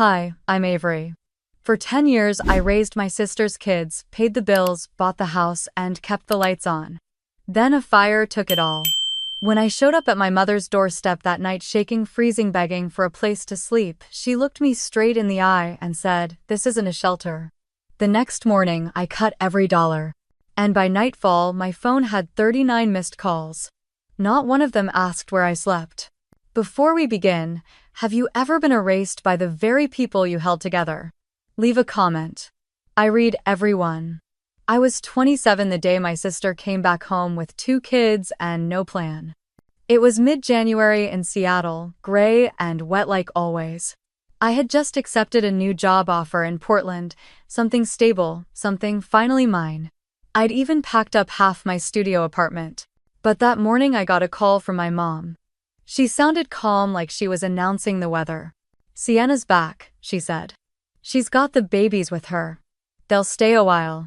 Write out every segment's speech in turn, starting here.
Hi, I'm Avery. For 10 years, I raised my sister's kids, paid the bills, bought the house, and kept the lights on. Then a fire took it all. When I showed up at my mother's doorstep that night shaking, freezing, begging for a place to sleep, she looked me straight in the eye and said, "This isn't a shelter." The next morning, I cut every dollar. And by nightfall, my phone had 39 missed calls. Not one of them asked where I slept. Before we begin, have you ever been erased by the very people you held together? Leave a comment. I read every one. I was 27 the day my sister came back home with 2 kids and no plan. It was mid-January in Seattle, gray and wet like always. I had just accepted a new job offer in Portland, something stable, something finally mine. I'd even packed up half my studio apartment. But that morning I got a call from my mom. She sounded calm, like she was announcing the weather. "Sienna's back," she said. "She's got the babies with her. They'll stay a while."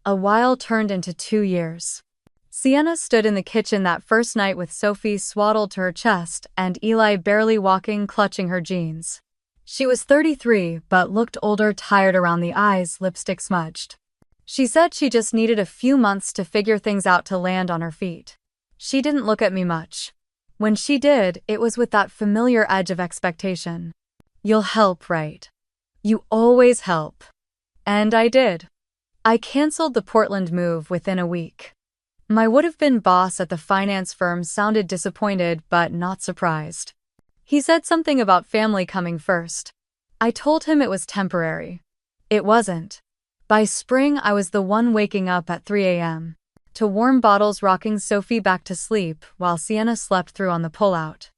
A while turned into 2 years. Sienna stood in the kitchen that first night with Sophie swaddled to her chest and Eli barely walking, clutching her jeans. She was 33, but looked older, tired around the eyes, lipstick smudged. She said she just needed a few months to figure things out to land on her feet. She didn't look at me much. When she did, it was with that familiar edge of expectation. "You'll help, right? You always help." And I did. I canceled the Portland move within a week. My would-have-been boss at the finance firm sounded disappointed but not surprised. He said something about family coming first. I told him it was temporary. It wasn't. By spring, I was the one waking up at 3 a.m. to warm bottles, rocking Sophie back to sleep while Sienna slept through on the pullout.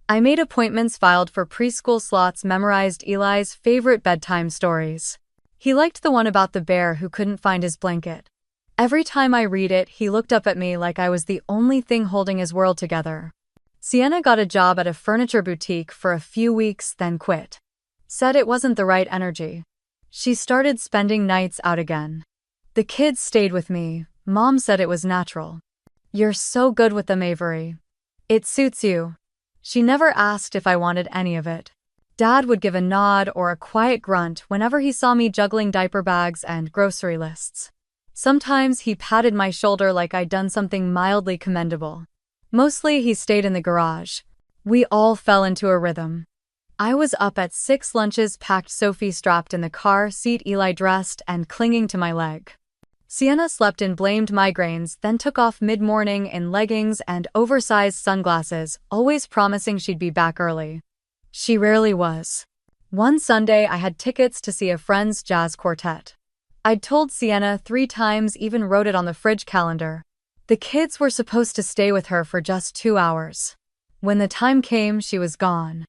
I made appointments, filed for preschool slots, memorized Eli's favorite bedtime stories. He liked the one about the bear who couldn't find his blanket. Every time I read it, he looked up at me like I was the only thing holding his world together. Sienna got a job at a furniture boutique for a few weeks, then quit. Said it wasn't the right energy. She started spending nights out again. The kids stayed with me. Mom said it was natural. "You're so good with them, Avery. It suits you." She never asked if I wanted any of it. Dad would give a nod or a quiet grunt whenever he saw me juggling diaper bags and grocery lists. Sometimes he patted my shoulder like I'd done something mildly commendable. Mostly he stayed in the garage. We all fell into a rhythm. I was up at 6, lunches packed, Sophie strapped in the car seat, Eli dressed and clinging to my leg. Sienna slept in, blamed migraines, then took off mid-morning in leggings and oversized sunglasses, always promising she'd be back early. She rarely was. One Sunday I had tickets to see a friend's jazz quartet. I'd told Sienna 3 times, even wrote it on the fridge calendar. The kids were supposed to stay with her for just 2 hours. When the time came, she was gone.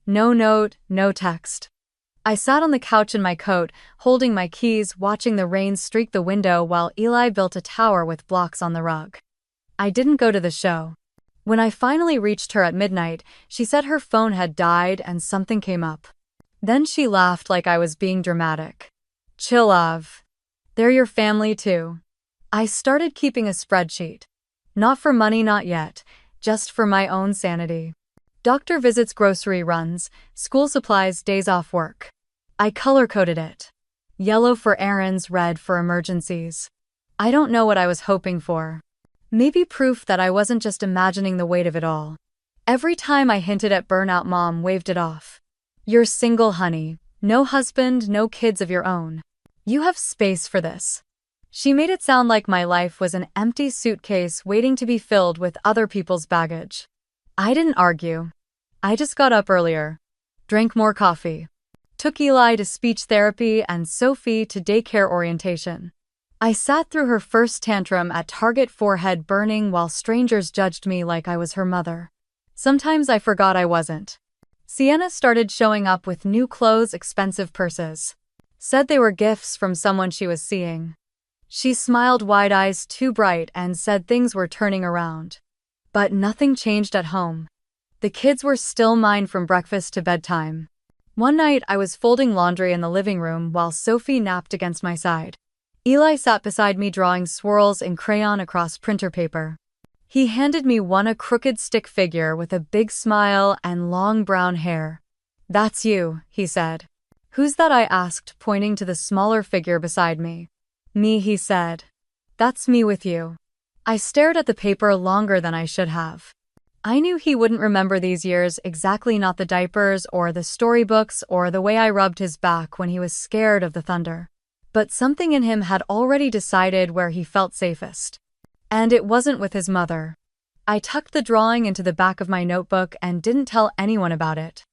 No note, no text. I sat on the couch in my coat, holding my keys, watching the rain streak the window while Eli built a tower with blocks on the rug. I didn't go to the show. When I finally reached her at midnight, she said her phone had died and something came up. Then she laughed like I was being dramatic. "Chill, love. They're your family too." I started keeping a spreadsheet. Not for money, not yet, just for my own sanity. Doctor visits, grocery runs, school supplies, days off work. I color-coded it. Yellow for errands, red for emergencies. I don't know what I was hoping for. Maybe proof that I wasn't just imagining the weight of it all. Every time I hinted at burnout, Mom waved it off. "You're single, honey. No husband, no kids of your own. You have space for this." She made it sound like my life was an empty suitcase waiting to be filled with other people's baggage. I didn't argue. I just got up earlier, drank more coffee, took Eli to speech therapy and Sophie to daycare orientation. I sat through her first tantrum at Target, forehead burning, while strangers judged me like I was her mother. Sometimes I forgot I wasn't. Sienna started showing up with new clothes, expensive purses. Said they were gifts from someone she was seeing. She smiled, wide eyes too bright, and said things were turning around. But nothing changed at home. The kids were still mine from breakfast to bedtime. One night I was folding laundry in the living room while Sophie napped against my side. Eli sat beside me, drawing swirls in crayon across printer paper. He handed me one, a crooked stick figure with a big smile and long brown hair. "That's you," he said. "Who's that?" I asked, pointing to the smaller figure beside me. "Me," he said. "That's me with you." I stared at the paper longer than I should have. I knew he wouldn't remember these years exactly, not the diapers or the storybooks or the way I rubbed his back when he was scared of the thunder. But something in him had already decided where he felt safest. And it wasn't with his mother. I tucked the drawing into the back of my notebook and didn't tell anyone about it.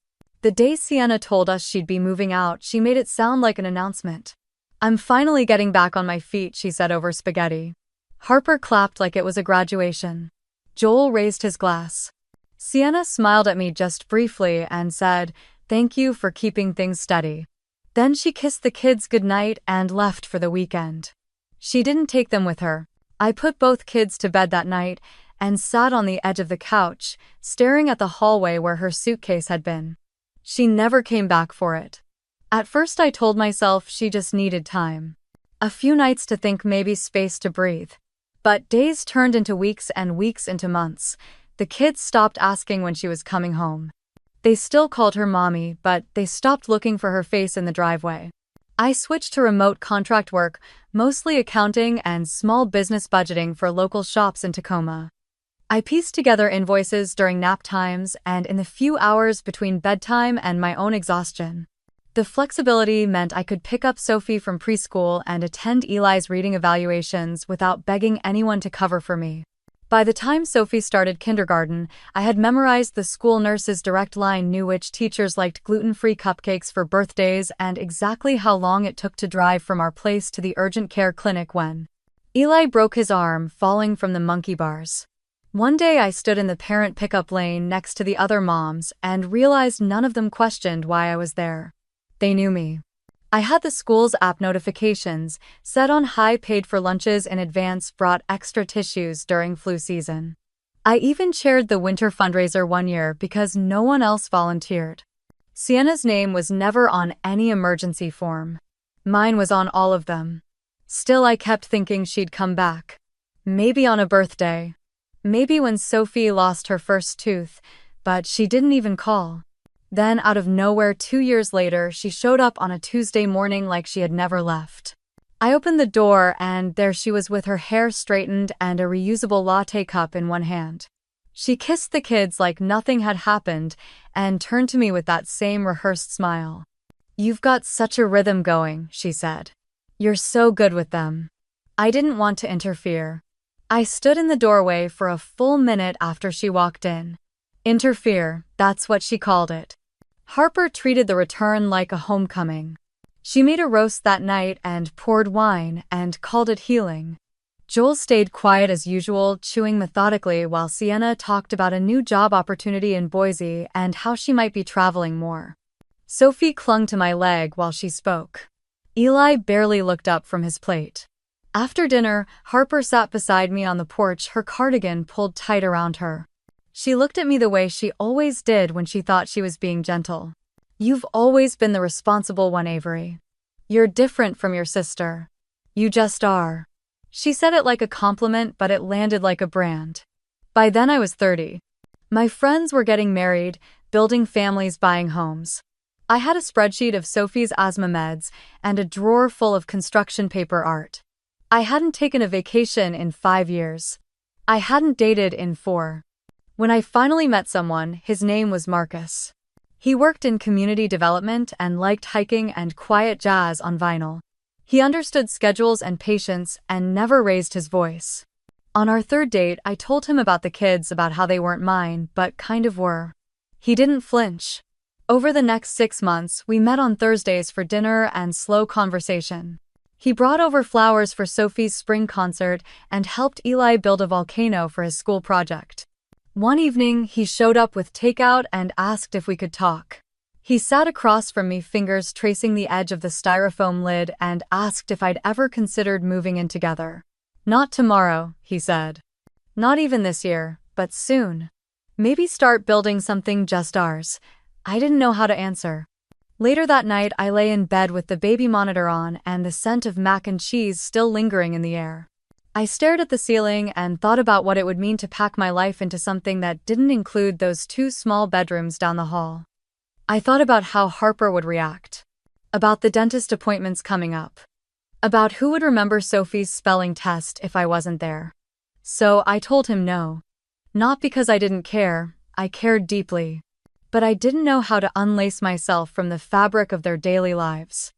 The day Sienna told us she'd be moving out, she made it sound like an announcement. "I'm finally getting back on my feet," she said over spaghetti. Harper clapped like it was a graduation. Joel raised his glass. Sienna smiled at me just briefly and said, "Thank you for keeping things steady." Then she kissed the kids goodnight and left for the weekend. She didn't take them with her. I put both kids to bed that night and sat on the edge of the couch, staring at the hallway where her suitcase had been. She never came back for it. At first I told myself she just needed time. A few nights to think, maybe space to breathe. But days turned into weeks and weeks into months. The kids stopped asking when she was coming home. They still called her mommy, but they stopped looking for her face in the driveway. I switched to remote contract work, mostly accounting and small business budgeting for local shops in Tacoma. I pieced together invoices during nap times and in the few hours between bedtime and my own exhaustion. The flexibility meant I could pick up Sophie from preschool and attend Eli's reading evaluations without begging anyone to cover for me. By the time Sophie started kindergarten, I had memorized the school nurse's direct line, knew which teachers liked gluten-free cupcakes for birthdays, and exactly how long it took to drive from our place to the urgent care clinic when Eli broke his arm falling from the monkey bars. One day I stood in the parent pickup lane next to the other moms and realized none of them questioned why I was there. They knew me. I had the school's app notifications set on high, paid for lunches in advance, brought extra tissues during flu season. I even chaired the winter fundraiser one year because no one else volunteered. Sienna's name was never on any emergency form. Mine was on all of them. Still, I kept thinking she'd come back. Maybe on a birthday. Maybe when Sophie lost her first tooth, but she didn't even call. Then, out of nowhere, 2 years later, she showed up on a Tuesday morning like she had never left. I opened the door and there she was with her hair straightened and a reusable latte cup in one hand. She kissed the kids like nothing had happened and turned to me with that same rehearsed smile. "You've got such a rhythm going," she said. "You're so good with them." I didn't want to interfere. I stood in the doorway for a full minute after she walked in. Interfere, that's what she called it. Harper treated the return like a homecoming. She made a roast that night and poured wine and called it healing. Joel stayed quiet as usual, chewing methodically while Sienna talked about a new job opportunity in Boise and how she might be traveling more. Sophie clung to my leg while she spoke. Eli barely looked up from his plate. After dinner, Harper sat beside me on the porch, her cardigan pulled tight around her. She looked at me the way she always did when she thought she was being gentle. "You've always been the responsible one, Avery. You're different from your sister. You just are." She said it like a compliment, but it landed like a brand. By then I was 30. My friends were getting married, building families, buying homes. I had a spreadsheet of Sophie's asthma meds and a drawer full of construction paper art. I hadn't taken a vacation in 5 years. I hadn't dated in 4. When I finally met someone, his name was Marcus. He worked in community development and liked hiking and quiet jazz on vinyl. He understood schedules and patience and never raised his voice. On our third date, I told him about the kids, about how they weren't mine, but kind of were. He didn't flinch. Over the next 6 months, we met on Thursdays for dinner and slow conversation. He brought over flowers for Sophie's spring concert and helped Eli build a volcano for his school project. One evening, he showed up with takeout and asked if we could talk. He sat across from me, fingers tracing the edge of the styrofoam lid, and asked if I'd ever considered moving in together. "Not tomorrow," he said. "Not even this year, but soon. Maybe start building something just ours." I didn't know how to answer. Later that night, I lay in bed with the baby monitor on and the scent of mac and cheese still lingering in the air. I stared at the ceiling and thought about what it would mean to pack my life into something that didn't include those 2 small bedrooms down the hall. I thought about how Harper would react. about the dentist appointments coming up, about who would remember Sophie's spelling test if I wasn't there. So I told him no. Not because I didn't care, I cared deeply. But I didn't know how to unlace myself from the fabric of their daily lives.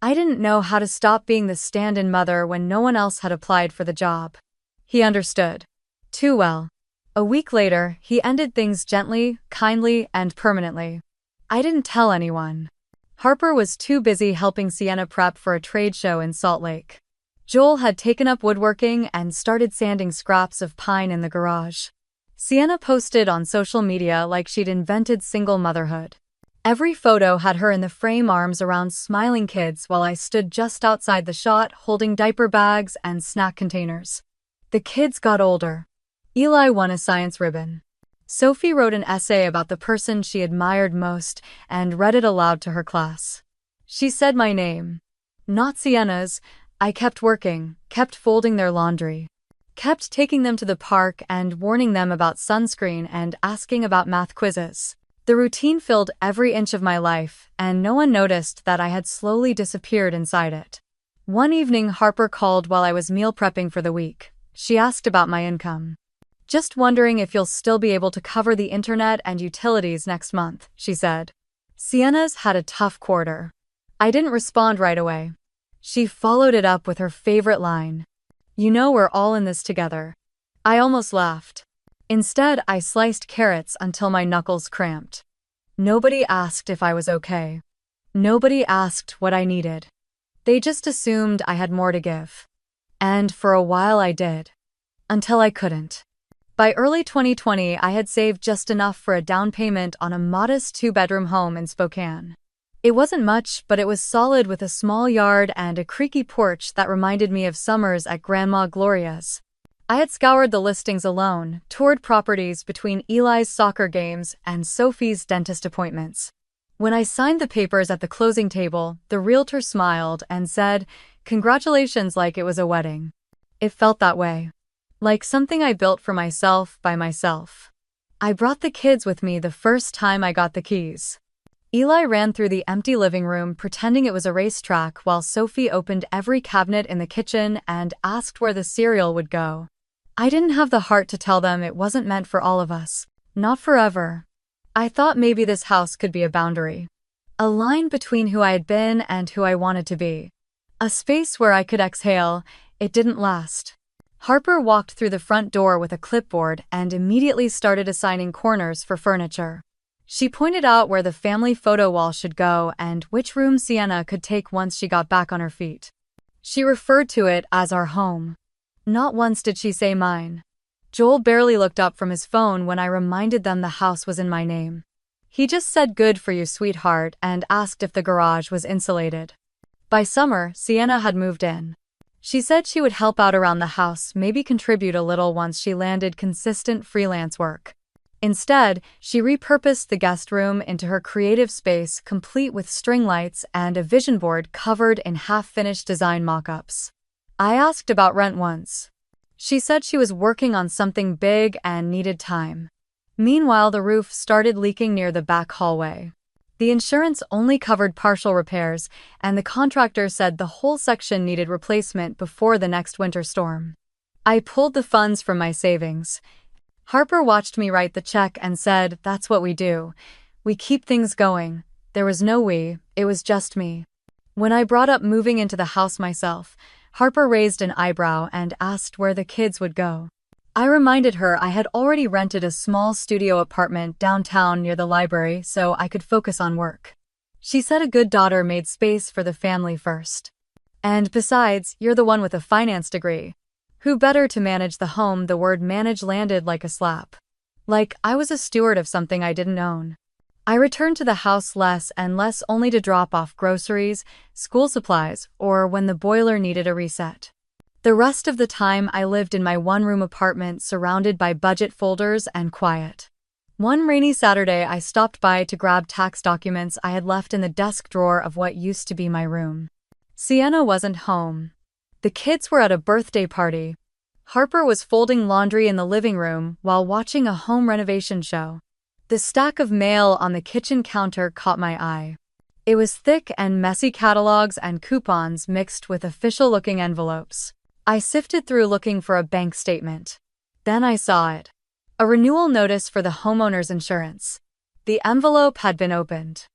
I didn't know how to stop being the stand-in mother when no one else had applied for the job. He understood. Too well. A week later, he ended things gently, kindly, and permanently. I didn't tell anyone. Harper was too busy helping Sienna prep for a trade show in Salt Lake. Joel had taken up woodworking and started sanding scraps of pine in the garage. Sienna posted on social media like she'd invented single motherhood. Every photo had her in the frame, arms around smiling kids, while I stood just outside the shot holding diaper bags and snack containers. The kids got older. Eli won a science ribbon. Sophie wrote an essay about the person she admired most and read it aloud to her class. She said my name. Not Sienna's. I kept working, kept folding their laundry, kept taking them to the park and warning them about sunscreen and asking about math quizzes. The routine filled every inch of my life, and no one noticed that I had slowly disappeared inside it. One evening, Harper called while I was meal prepping for the week. She asked about my income. Just wondering if you'll still be able to cover the internet and utilities next month, she said. Sienna's had a tough quarter. I didn't respond right away. She followed it up with her favorite line. You know we're all in this together. I almost laughed. Instead, I sliced carrots until my knuckles cramped. Nobody asked if I was okay. Nobody asked what I needed. They just assumed I had more to give. And for a while I did. Until I couldn't. By early 2020, I had saved just enough for a down payment on a modest 2-bedroom home in Spokane. It wasn't much, but it was solid, with a small yard and a creaky porch that reminded me of summers at Grandma Gloria's. I had scoured the listings alone, toured properties between Eli's soccer games and Sophie's dentist appointments. When I signed the papers at the closing table, the realtor smiled and said, "Congratulations," like it was a wedding. It felt that way. Like something I built for myself by myself. I brought the kids with me the first time I got the keys. Eli ran through the empty living room pretending it was a racetrack while Sophie opened every cabinet in the kitchen and asked where the cereal would go. I didn't have the heart to tell them it wasn't meant for all of us. Not forever. I thought maybe this house could be a boundary. A line between who I had been and who I wanted to be. A space where I could exhale. It didn't last. Harper walked through the front door with a clipboard and immediately started assigning corners for furniture. She pointed out where the family photo wall should go and which room Sienna could take once she got back on her feet. She referred to it as our home. Not once did she say mine. Joel barely looked up from his phone when I reminded them the house was in my name. He just said "Good for you, sweetheart," and asked if the garage was insulated. By summer, Sienna had moved in. She said she would help out around the house, maybe contribute a little once she landed consistent freelance work. Instead, she repurposed the guest room into her creative space, complete with string lights and a vision board covered in half-finished design mock-ups. I asked about rent once. She said she was working on something big and needed time. Meanwhile, the roof started leaking near the back hallway. The insurance only covered partial repairs, and the contractor said the whole section needed replacement before the next winter storm. I pulled the funds from my savings. Harper watched me write the check and said, "That's what we do. We keep things going." There was no we, it was just me. When I brought up moving into the house myself, Harper raised an eyebrow and asked where the kids would go. I reminded her I had already rented a small studio apartment downtown near the library so I could focus on work. She said a good daughter made space for the family first. And besides, you're the one with a finance degree. Who better to manage the home? The word manage landed like a slap. Like I was a steward of something I didn't own. I returned to the house less and less, only to drop off groceries, school supplies, or when the boiler needed a reset. The rest of the time I lived in my one-room apartment surrounded by budget folders and quiet. One rainy Saturday I stopped by to grab tax documents I had left in the desk drawer of what used to be my room. Sienna wasn't home. The kids were at a birthday party. Harper was folding laundry in the living room while watching a home renovation show. The stack of mail on the kitchen counter caught my eye. It was thick and messy, catalogs and coupons mixed with official-looking envelopes. I sifted through looking for a bank statement. Then I saw it. A renewal notice for the homeowner's insurance. The envelope had been opened.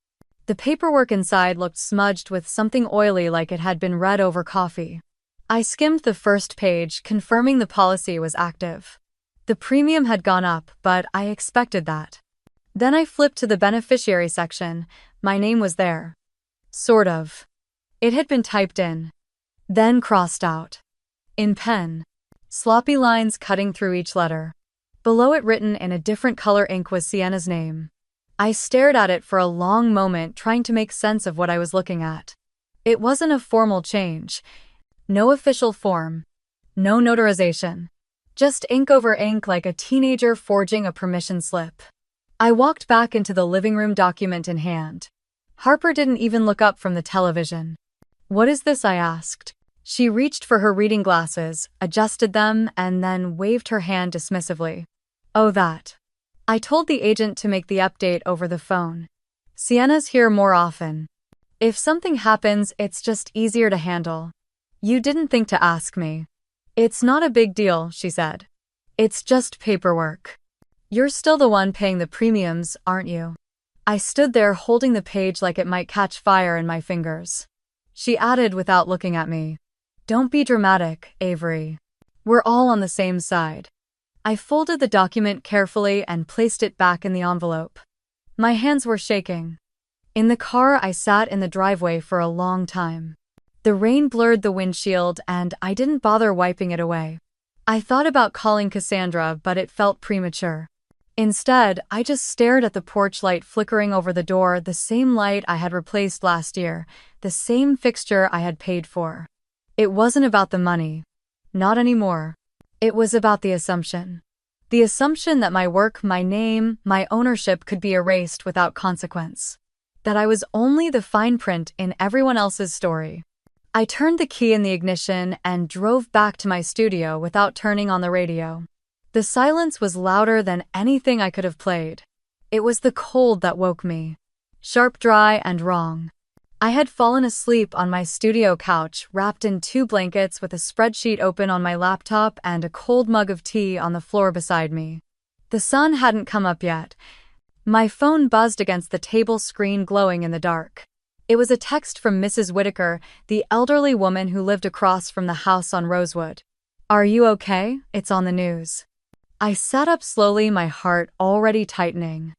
The paperwork inside looked smudged with something oily, like it had been read over coffee. I skimmed the first page, confirming the policy was active. The premium had gone up, but I expected that. Then I flipped to the beneficiary section. My name was there. Sort of. It had been typed in, then crossed out. In pen. Sloppy lines cutting through each letter. Below it, written in a different color ink, was Sienna's name. I stared at it for a long moment, trying to make sense of what I was looking at. It wasn't a formal change. No official form. No notarization. Just ink over ink, like a teenager forging a permission slip. I walked back into the living room, document in hand. Harper didn't even look up from the television. "What is this?" I asked. She reached for her reading glasses, adjusted them, and then waved her hand dismissively. "Oh, that." I told the agent to make the update over the phone. "Sienna's here more often. If something happens, it's just easier to handle." "You didn't think to ask me." "It's not a big deal," she said. "It's just paperwork. You're still the one paying the premiums, aren't you?" I stood there holding the page like it might catch fire in my fingers. She added without looking at me, "Don't be dramatic, Avery. We're all on the same side." I folded the document carefully and placed it back in the envelope. My hands were shaking. In the car, I sat in the driveway for a long time. The rain blurred the windshield, and I didn't bother wiping it away. I thought about calling Cassandra, but it felt premature. Instead, I just stared at the porch light flickering over the door, the same light I had replaced last year, the same fixture I had paid for. It wasn't about the money. Not anymore. It was about the assumption. The assumption that my work, my name, my ownership could be erased without consequence. That I was only the fine print in everyone else's story. I turned the key in the ignition and drove back to my studio without turning on the radio. The silence was louder than anything I could have played. It was the cold that woke me. Sharp, dry, and wrong. I had fallen asleep on my studio couch, wrapped in 2 blankets, with a spreadsheet open on my laptop and a cold mug of tea on the floor beside me. The sun hadn't come up yet. My phone buzzed against the table screen, glowing in the dark. It was a text from Mrs. Whitaker, the elderly woman who lived across from the house on Rosewood. "Are you okay? It's on the news." I sat up slowly, my heart already tightening.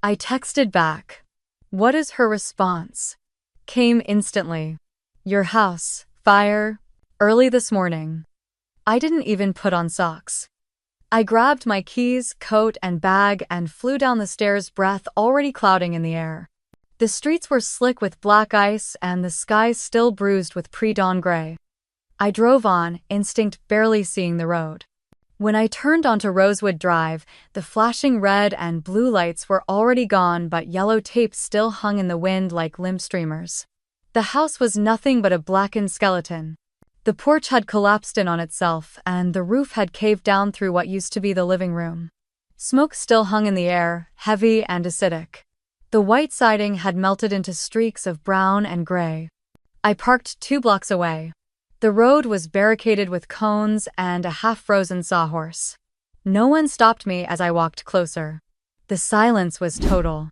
I texted back. "What is her response?" Came instantly. "Your house, fire, early this morning." I didn't even put on socks. I grabbed my keys, coat, and bag and flew down the stairs, breath already clouding in the air. The streets were slick with black ice and the sky still bruised with pre-dawn gray. I drove on, instinct barely seeing the road. When I turned onto Rosewood Drive, the flashing red and blue lights were already gone, but yellow tape still hung in the wind like limp streamers. The house was nothing but a blackened skeleton. The porch had collapsed in on itself, and the roof had caved down through what used to be the living room. Smoke still hung in the air, heavy and acidic. The white siding had melted into streaks of brown and gray. I parked 2 blocks away. The road was barricaded with cones and a half-frozen sawhorse. No one stopped me as I walked closer. The silence was total.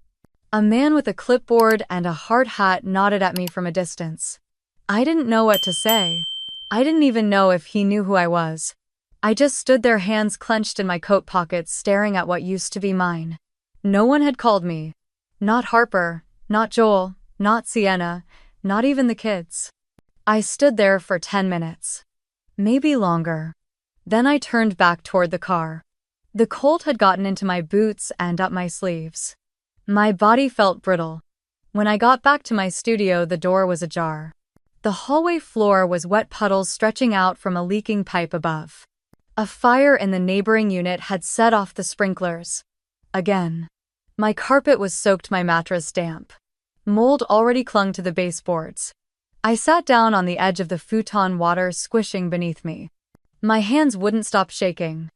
A man with a clipboard and a hard hat nodded at me from a distance. I didn't know what to say. I didn't even know if he knew who I was. I just stood there, hands clenched in my coat pockets, staring at what used to be mine. No one had called me. Not Harper, not Joel, not Sienna, not even the kids. I stood there for 10 minutes. Maybe longer. Then I turned back toward the car. The cold had gotten into my boots and up my sleeves. My body felt brittle. When I got back to my studio, the door was ajar. The hallway floor was wet, puddles stretching out from a leaking pipe above. A fire in the neighboring unit had set off the sprinklers. Again. My carpet was soaked, my mattress damp. Mold already clung to the baseboards. I sat down on the edge of the futon, water squishing beneath me. My hands wouldn't stop shaking.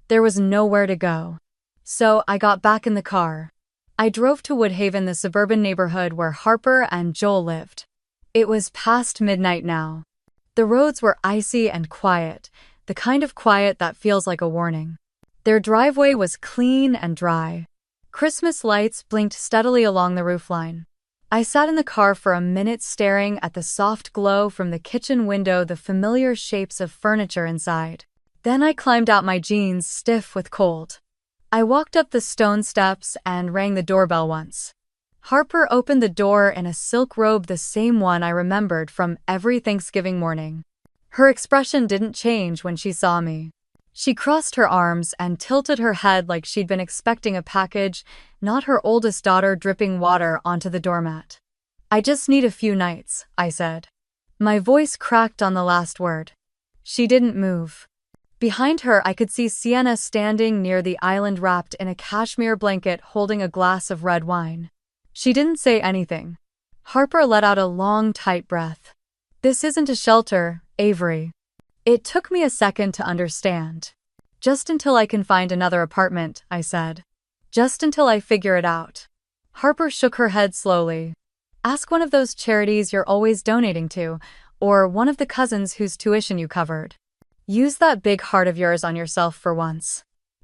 There was nowhere to go. So I got back in the car. I drove to Woodhaven, the suburban neighborhood where Harper and Joel lived. It was past midnight now. The roads were icy and quiet, the kind of quiet that feels like a warning. Their driveway was clean and dry. Christmas lights blinked steadily along the roofline. I sat in the car for a minute staring at the soft glow from the kitchen window, the familiar shapes of furniture inside. Then I climbed out my jeans, stiff with cold. I walked up the stone steps and rang the doorbell once. Harper opened the door in a silk robe, the same one I remembered from every Thanksgiving morning. Her expression didn't change when she saw me. She crossed her arms and tilted her head like she'd been expecting a package, not her oldest daughter dripping water onto the doormat. "I just need a few nights," I said. My voice cracked on the last word. She didn't move. Behind her, I could see Sienna standing near the island wrapped in a cashmere blanket holding a glass of red wine. She didn't say anything. Harper let out a long, tight breath. "This isn't a shelter, Avery." It took me a second to understand. "Just until I can find another apartment," I said. "Just until I figure it out." Harper shook her head slowly. "Ask one of those charities you're always donating to, or one of the cousins whose tuition you covered. Use that big heart of yours on yourself for once."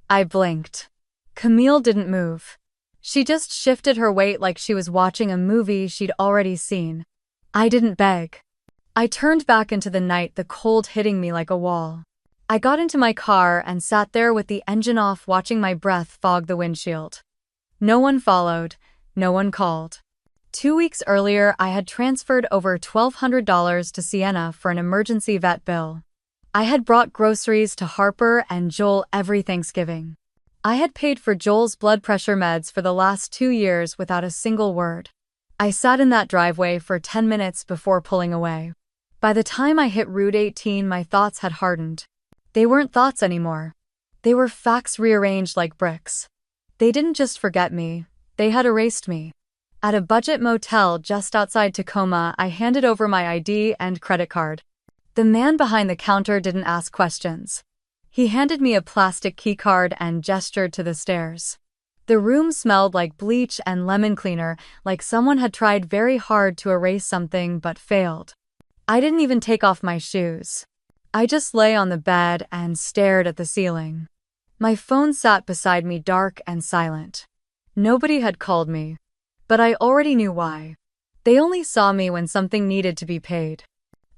I blinked. Camille didn't move. She just shifted her weight like she was watching a movie she'd already seen. I didn't beg. I turned back into the night, the cold hitting me like a wall. I got into my car and sat there with the engine off, watching my breath fog the windshield. No one followed. No one called. 2 weeks earlier, I had transferred over $1,200 to Sienna for an emergency vet bill. I had brought groceries to Harper and Joel every Thanksgiving. I had paid for Joel's blood pressure meds for the last 2 years without a single word. I sat in that driveway for 10 minutes before pulling away. By the time I hit Route 18, my thoughts had hardened. They weren't thoughts anymore. They were facts rearranged like bricks. They didn't just forget me, they had erased me. At a budget motel just outside Tacoma, I handed over my ID and credit card. The man behind the counter didn't ask questions. He handed me a plastic keycard and gestured to the stairs. The room smelled like bleach and lemon cleaner, like someone had tried very hard to erase something but failed. I didn't even take off my shoes. I just lay on the bed and stared at the ceiling. My phone sat beside me, dark and silent. Nobody had called me. But I already knew why. They only saw me when something needed to be paid.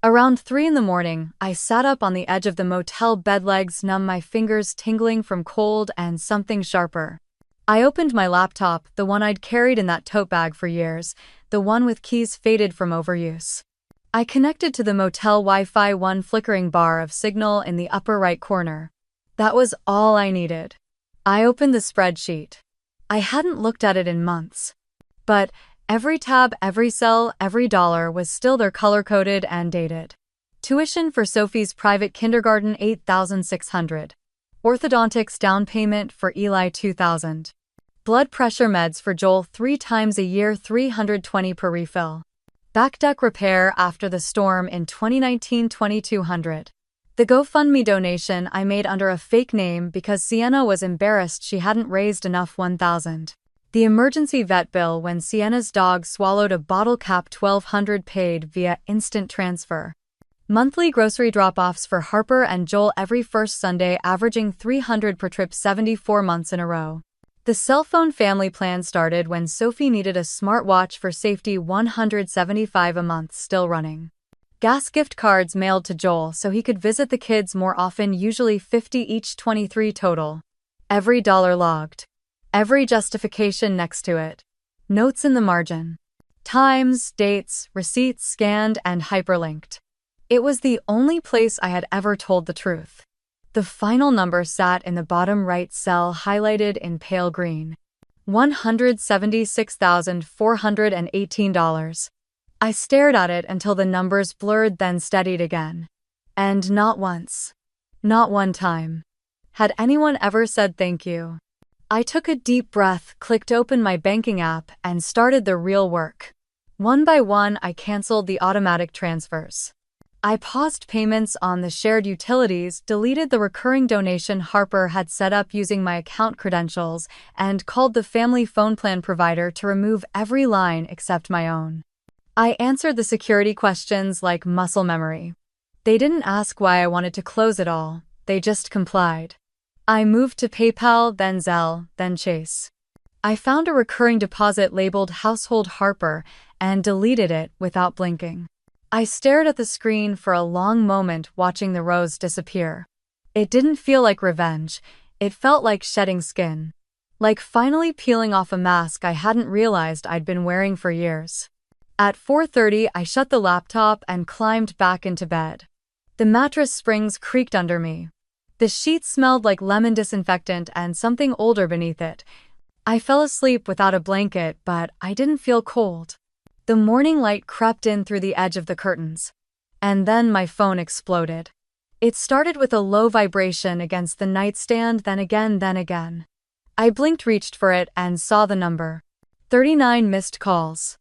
Around 3 in the morning, I sat up on the edge of the motel bed, legs numb, my fingers tingling from cold and something sharper. I opened my laptop, the one I'd carried in that tote bag for years, the one with keys faded from overuse. I connected to the motel Wi-Fi, one flickering bar of signal in the upper right corner. That was all I needed. I opened the spreadsheet. I hadn't looked at it in months. But every tab, every cell, every dollar was still there, color-coded and dated. Tuition for Sophie's private kindergarten, $8,600. Orthodontics down payment for Eli, $2,000. Blood pressure meds for Joel 3 times a year, $320 per refill. Back deck repair after the storm in 2019, $2,200. The GoFundMe donation I made under a fake name because Sienna was embarrassed she hadn't raised enough, $1,000. The emergency vet bill when Sienna's dog swallowed a bottle cap, $1,200 paid via instant transfer. Monthly grocery drop-offs for Harper and Joel every first Sunday, averaging $300 per trip, 74 months in a row. The cell phone family plan started when Sophie needed a smartwatch for safety, $175 a month, still running. Gas gift cards mailed to Joel so he could visit the kids more often, usually $50 each, $23 total. Every dollar logged. Every justification next to it. Notes in the margin. Times, dates, receipts scanned and hyperlinked. It was the only place I had ever told the truth. The final number sat in the bottom right cell, highlighted in pale green. $176,418. I stared at it until the numbers blurred, then steadied again. And not once. Not one time. Had anyone ever said thank you? I took a deep breath, clicked open my banking app, and started the real work. One by one, I canceled the automatic transfers. I paused payments on the shared utilities, deleted the recurring donation Harper had set up using my account credentials, and called the family phone plan provider to remove every line except my own. I answered the security questions like muscle memory. They didn't ask why I wanted to close it all, they just complied. I moved to PayPal, then Zelle, then Chase. I found a recurring deposit labeled Household Harper and deleted it without blinking. I stared at the screen for a long moment, watching the rows disappear. It didn't feel like revenge, it felt like shedding skin. Like finally peeling off a mask I hadn't realized I'd been wearing for years. At 4:30, I shut the laptop and climbed back into bed. The mattress springs creaked under me. The sheets smelled like lemon disinfectant and something older beneath it. I fell asleep without a blanket, but I didn't feel cold. The morning light crept in through the edge of the curtains. And then my phone exploded. It started with a low vibration against the nightstand, then again. I blinked, reached for it, and saw the number. 39 missed calls.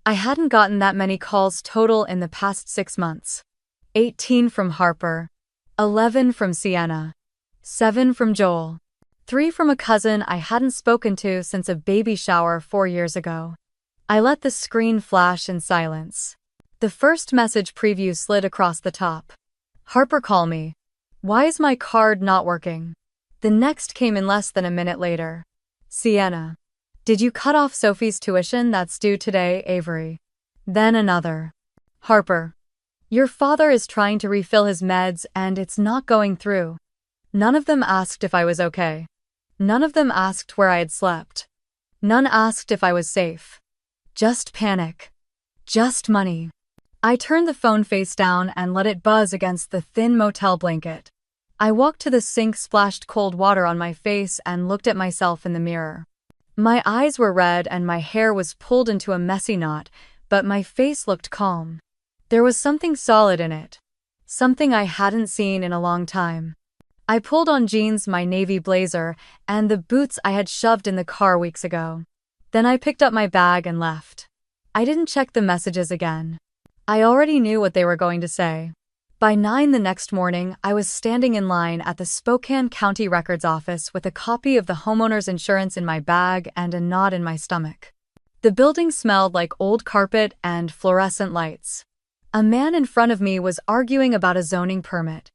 I hadn't gotten that many calls total in the past 6 months. 18 from Harper. 11 from Sienna. 7 from Joel. 3 from a cousin I hadn't spoken to since a baby shower 4 years ago. I let the screen flash in silence. The first message preview slid across the top. Harper, call me. Why is my card not working? The next came in less than a minute later. Sienna. Did you cut off Sophie's tuition that's due today, Avery? Then another. Harper. Your father is trying to refill his meds and it's not going through. None of them asked if I was okay. None of them asked where I had slept. None asked if I was safe. Just panic. Just money. I turned the phone face down and let it buzz against the thin motel blanket. I walked to the sink, splashed cold water on my face, and looked at myself in the mirror. My eyes were red and my hair was pulled into a messy knot, but my face looked calm. There was something solid in it. Something I hadn't seen in a long time. I pulled on jeans, my navy blazer, and the boots I had shoved in the car weeks ago. Then I picked up my bag and left. I didn't check the messages again. I already knew what they were going to say. By 9 the next morning, I was standing in line at the Spokane County Records office with a copy of the homeowner's insurance in my bag and a knot in my stomach. The building smelled like old carpet and fluorescent lights. A man in front of me was arguing about a zoning permit.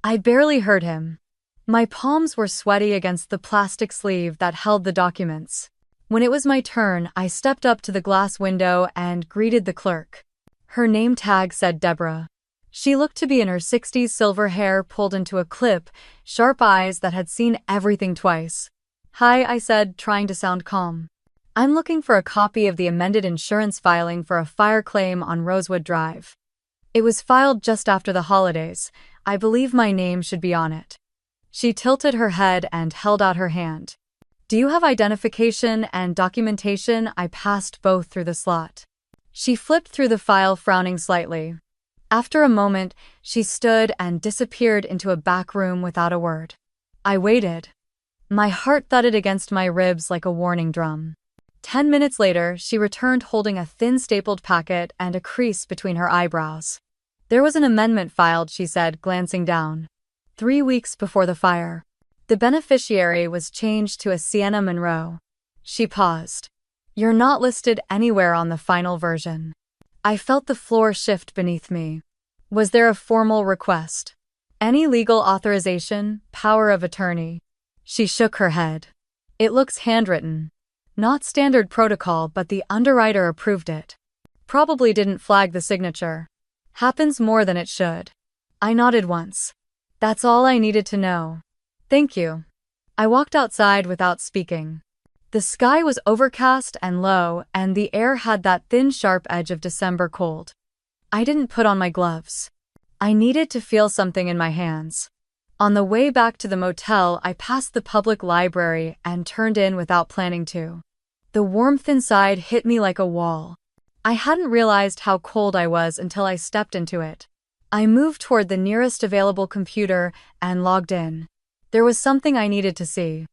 I barely heard him. My palms were sweaty against the plastic sleeve that held the documents. When it was my turn, I stepped up to the glass window and greeted the clerk. Her name tag said Deborah. She looked to be in her 60s, silver hair pulled into a clip, sharp eyes that had seen everything twice. Hi, I said, trying to sound calm. I'm looking for a copy of the amended insurance filing for a fire claim on Rosewood Drive. It was filed just after the holidays. I believe my name should be on it. She tilted her head and held out her hand. Do you have identification and documentation? I passed both through the slot. She flipped through the file, frowning slightly. After a moment, she stood and disappeared into a back room without a word. I waited. My heart thudded against my ribs like a warning drum. 10 minutes later, she returned holding a thin stapled packet and a crease between her eyebrows. There was an amendment filed, she said, glancing down. 3 weeks before the fire. The beneficiary was changed to a Sienna Monroe. She paused. You're not listed anywhere on the final version. I felt the floor shift beneath me. Was there a formal request? Any legal authorization, power of attorney? She shook her head. It looks handwritten. Not standard protocol, but the underwriter approved it. Probably didn't flag the signature. Happens more than it should. I nodded once. That's all I needed to know. Thank you. I walked outside without speaking. The sky was overcast and low, and the air had that thin, sharp edge of December cold. I didn't put on my gloves. I needed to feel something in my hands. On the way back to the motel, I passed the public library and turned in without planning to. The warmth inside hit me like a wall. I hadn't realized how cold I was until I stepped into it. I moved toward the nearest available computer and logged in. There was something I needed to see.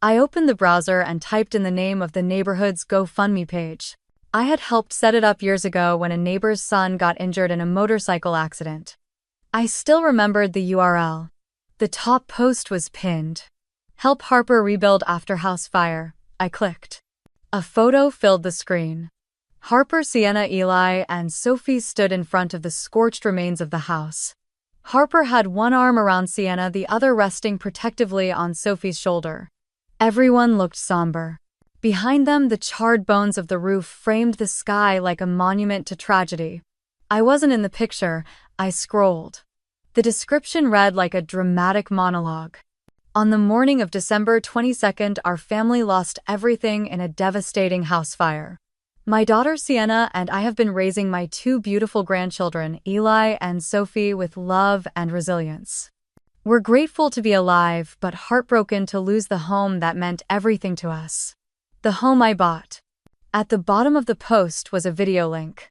I opened the browser and typed in the name of the neighborhood's GoFundMe page. I had helped set it up years ago when a neighbor's son got injured in a motorcycle accident. I still remembered the URL. The top post was pinned. Help Harper rebuild after house fire. I clicked. A photo filled the screen. Harper, Sienna, Eli, and Sophie stood in front of the scorched remains of the house. Harper had one arm around Sienna, the other resting protectively on Sophie's shoulder. Everyone looked somber. Behind them, the charred bones of the roof framed the sky like a monument to tragedy. I wasn't in the picture, I scrolled. The description read like a dramatic monologue. On the morning of December 22nd, our family lost everything in a devastating house fire. My daughter Sienna and I have been raising my two beautiful grandchildren, Eli and Sophie, with love and resilience. We're grateful to be alive, but heartbroken to lose the home that meant everything to us. The home I bought. At the bottom of the post was a video link.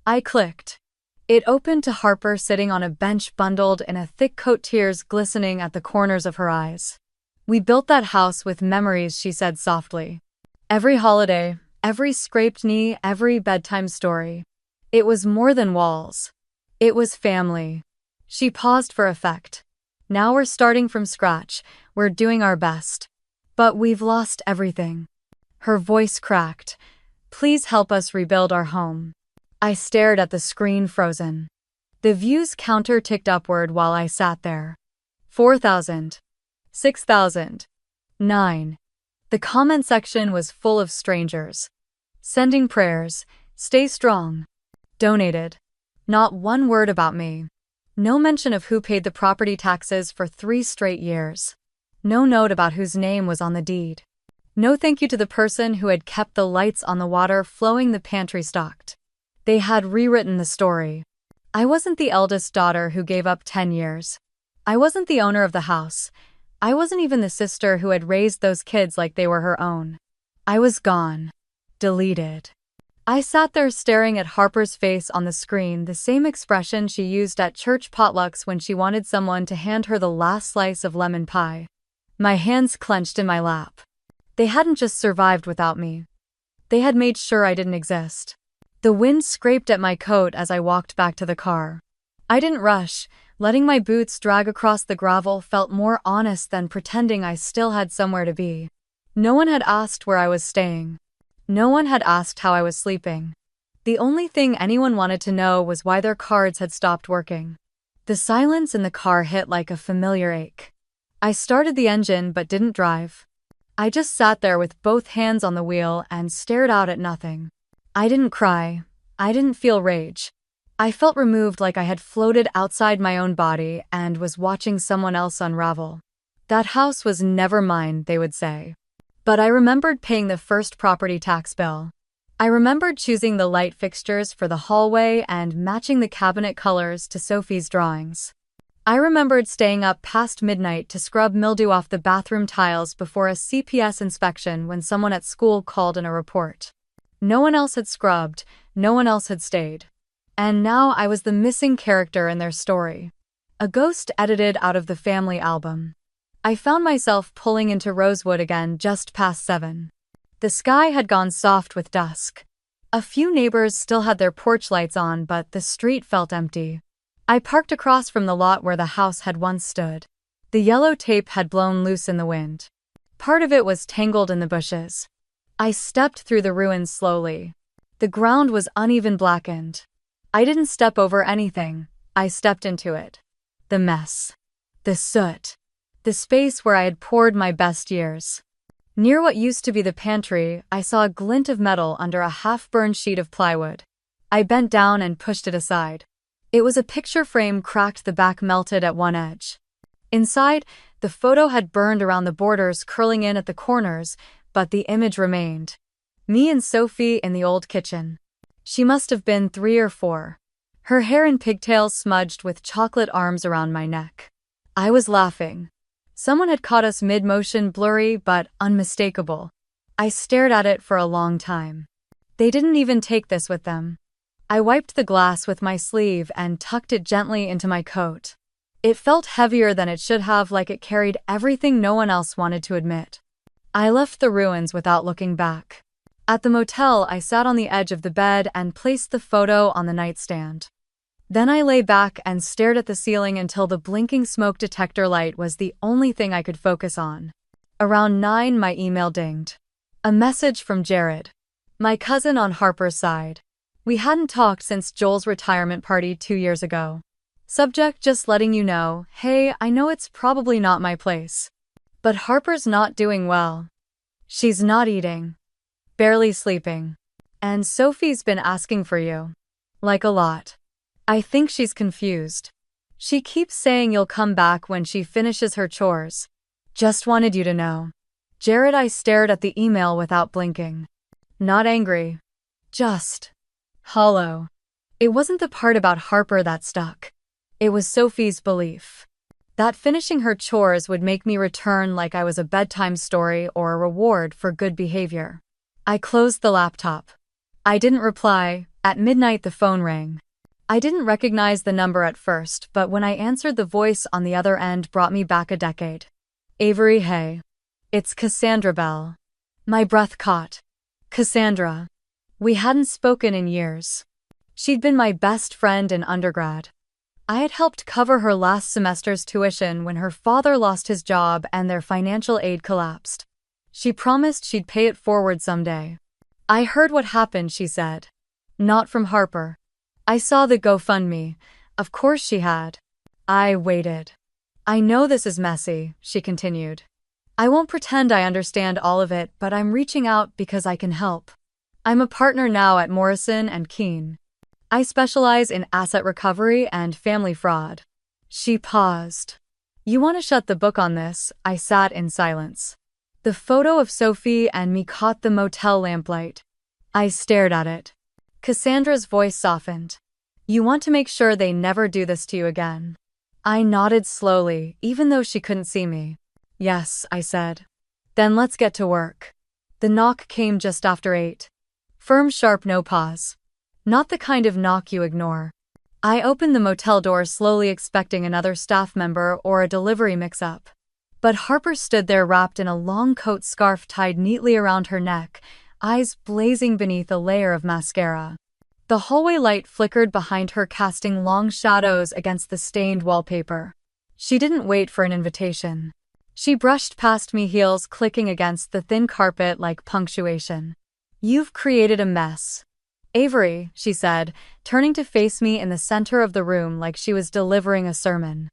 I clicked. It opened to Harper sitting on a bench bundled in a thick coat, tears glistening at the corners of her eyes. We built that house with memories, she said softly. Every holiday, every scraped knee, every bedtime story. It was more than walls. It was family. She paused for effect. Now we're starting from scratch, we're doing our best. But we've lost everything. Her voice cracked. Please help us rebuild our home. I stared at the screen, frozen. The views counter ticked upward while I sat there. 4,000. 6,000. 9. The comment section was full of strangers. Sending prayers, stay strong. Donated. Not one word about me. No mention of who paid the property taxes for 3 straight years. No note about whose name was on the deed. No thank you to the person who had kept the lights on, the water flowing, the pantry stocked. They had rewritten the story. I wasn't the eldest daughter who gave up 10 years. I wasn't the owner of the house. I wasn't even the sister who had raised those kids like they were her own. I was gone. Deleted. I sat there staring at Harper's face on the screen, the same expression she used at church potlucks when she wanted someone to hand her the last slice of lemon pie. My hands clenched in my lap. They hadn't just survived without me. They had made sure I didn't exist. The wind scraped at my coat as I walked back to the car. I didn't rush. Letting my boots drag across the gravel felt more honest than pretending I still had somewhere to be. No one had asked where I was staying. No one had asked how I was sleeping. The only thing anyone wanted to know was why their cards had stopped working. The silence in the car hit like a familiar ache. I started the engine but didn't drive. I just sat there with both hands on the wheel and stared out at nothing. I didn't cry. I didn't feel rage. I felt removed, like I had floated outside my own body and was watching someone else unravel. That house was never mine, they would say. But I remembered paying the first property tax bill. I remembered choosing the light fixtures for the hallway and matching the cabinet colors to Sophie's drawings. I remembered staying up past midnight to scrub mildew off the bathroom tiles before a CPS inspection when someone at school called in a report. No one else had scrubbed, no one else had stayed. And now I was the missing character in their story. A ghost edited out of the family album. I found myself pulling into Rosewood again just past 7. The sky had gone soft with dusk. A few neighbors still had their porch lights on, but the street felt empty. I parked across from the lot where the house had once stood. The yellow tape had blown loose in the wind. Part of it was tangled in the bushes. I stepped through the ruins slowly. The ground was uneven, blackened. I didn't step over anything. I stepped into it. The mess. The soot. The space where I had poured my best years. Near what used to be the pantry, I saw a glint of metal under a half-burned sheet of plywood. I bent down and pushed it aside. It was a picture frame, cracked, the back melted at one edge. Inside, the photo had burned around the borders, curling in at the corners, but the image remained. Me and Sophie in the old kitchen. She must have been 3 or 4. Her hair in pigtails smudged with chocolate, arms around my neck. I was laughing. Someone had caught us mid-motion, blurry but unmistakable. I stared at it for a long time. They didn't even take this with them. I wiped the glass with my sleeve and tucked it gently into my coat. It felt heavier than it should have, like it carried everything no one else wanted to admit. I left the ruins without looking back. At the motel, I sat on the edge of the bed and placed the photo on the nightstand. Then I lay back and stared at the ceiling until the blinking smoke detector light was the only thing I could focus on. Around 9, my email dinged. A message from Jared, my cousin on Harper's side. We hadn't talked since Joel's retirement party 2 years ago. Subject: just letting you know, hey, I know it's probably not my place, but Harper's not doing well. She's not eating, barely sleeping, and Sophie's been asking for you. Like a lot. I think she's confused. She keeps saying you'll come back when she finishes her chores. Just wanted you to know. Jared. I stared at the email without blinking. Not angry. Just hollow. It wasn't the part about Harper that stuck. It was Sophie's belief that finishing her chores would make me return like I was a bedtime story or a reward for good behavior. I closed the laptop. I didn't reply. At midnight the phone rang. I didn't recognize the number at first, but when I answered, the voice on the other end brought me back a decade. Avery, hey. It's Cassandra Bell. My breath caught. Cassandra. We hadn't spoken in years. She'd been my best friend in undergrad. I had helped cover her last semester's tuition when her father lost his job and their financial aid collapsed. She promised she'd pay it forward someday. I heard what happened, she said. Not from Harper. I saw the GoFundMe. Of course she had. I waited. I know this is messy, she continued. I won't pretend I understand all of it, but I'm reaching out because I can help. I'm a partner now at Morrison & Keene. I specialize in asset recovery and family fraud. She paused. You want to shut the book on this? I sat in silence. The photo of Sophie and me caught the motel lamplight. I stared at it. Cassandra's voice softened. You want to make sure they never do this to you again. I nodded slowly, even though she couldn't see me. Yes, I said. Then let's get to work. The knock came just after 8. Firm, sharp, no pause. Not the kind of knock you ignore. I opened the motel door slowly, expecting another staff member or a delivery mix-up. But Harper stood there wrapped in a long coat, scarf tied neatly around her neck, eyes blazing beneath a layer of mascara. The hallway light flickered behind her, casting long shadows against the stained wallpaper. She didn't wait for an invitation. She brushed past me, heels clicking against the thin carpet like punctuation. You've created a mess. Avery, she said, turning to face me in the center of the room like she was delivering a sermon.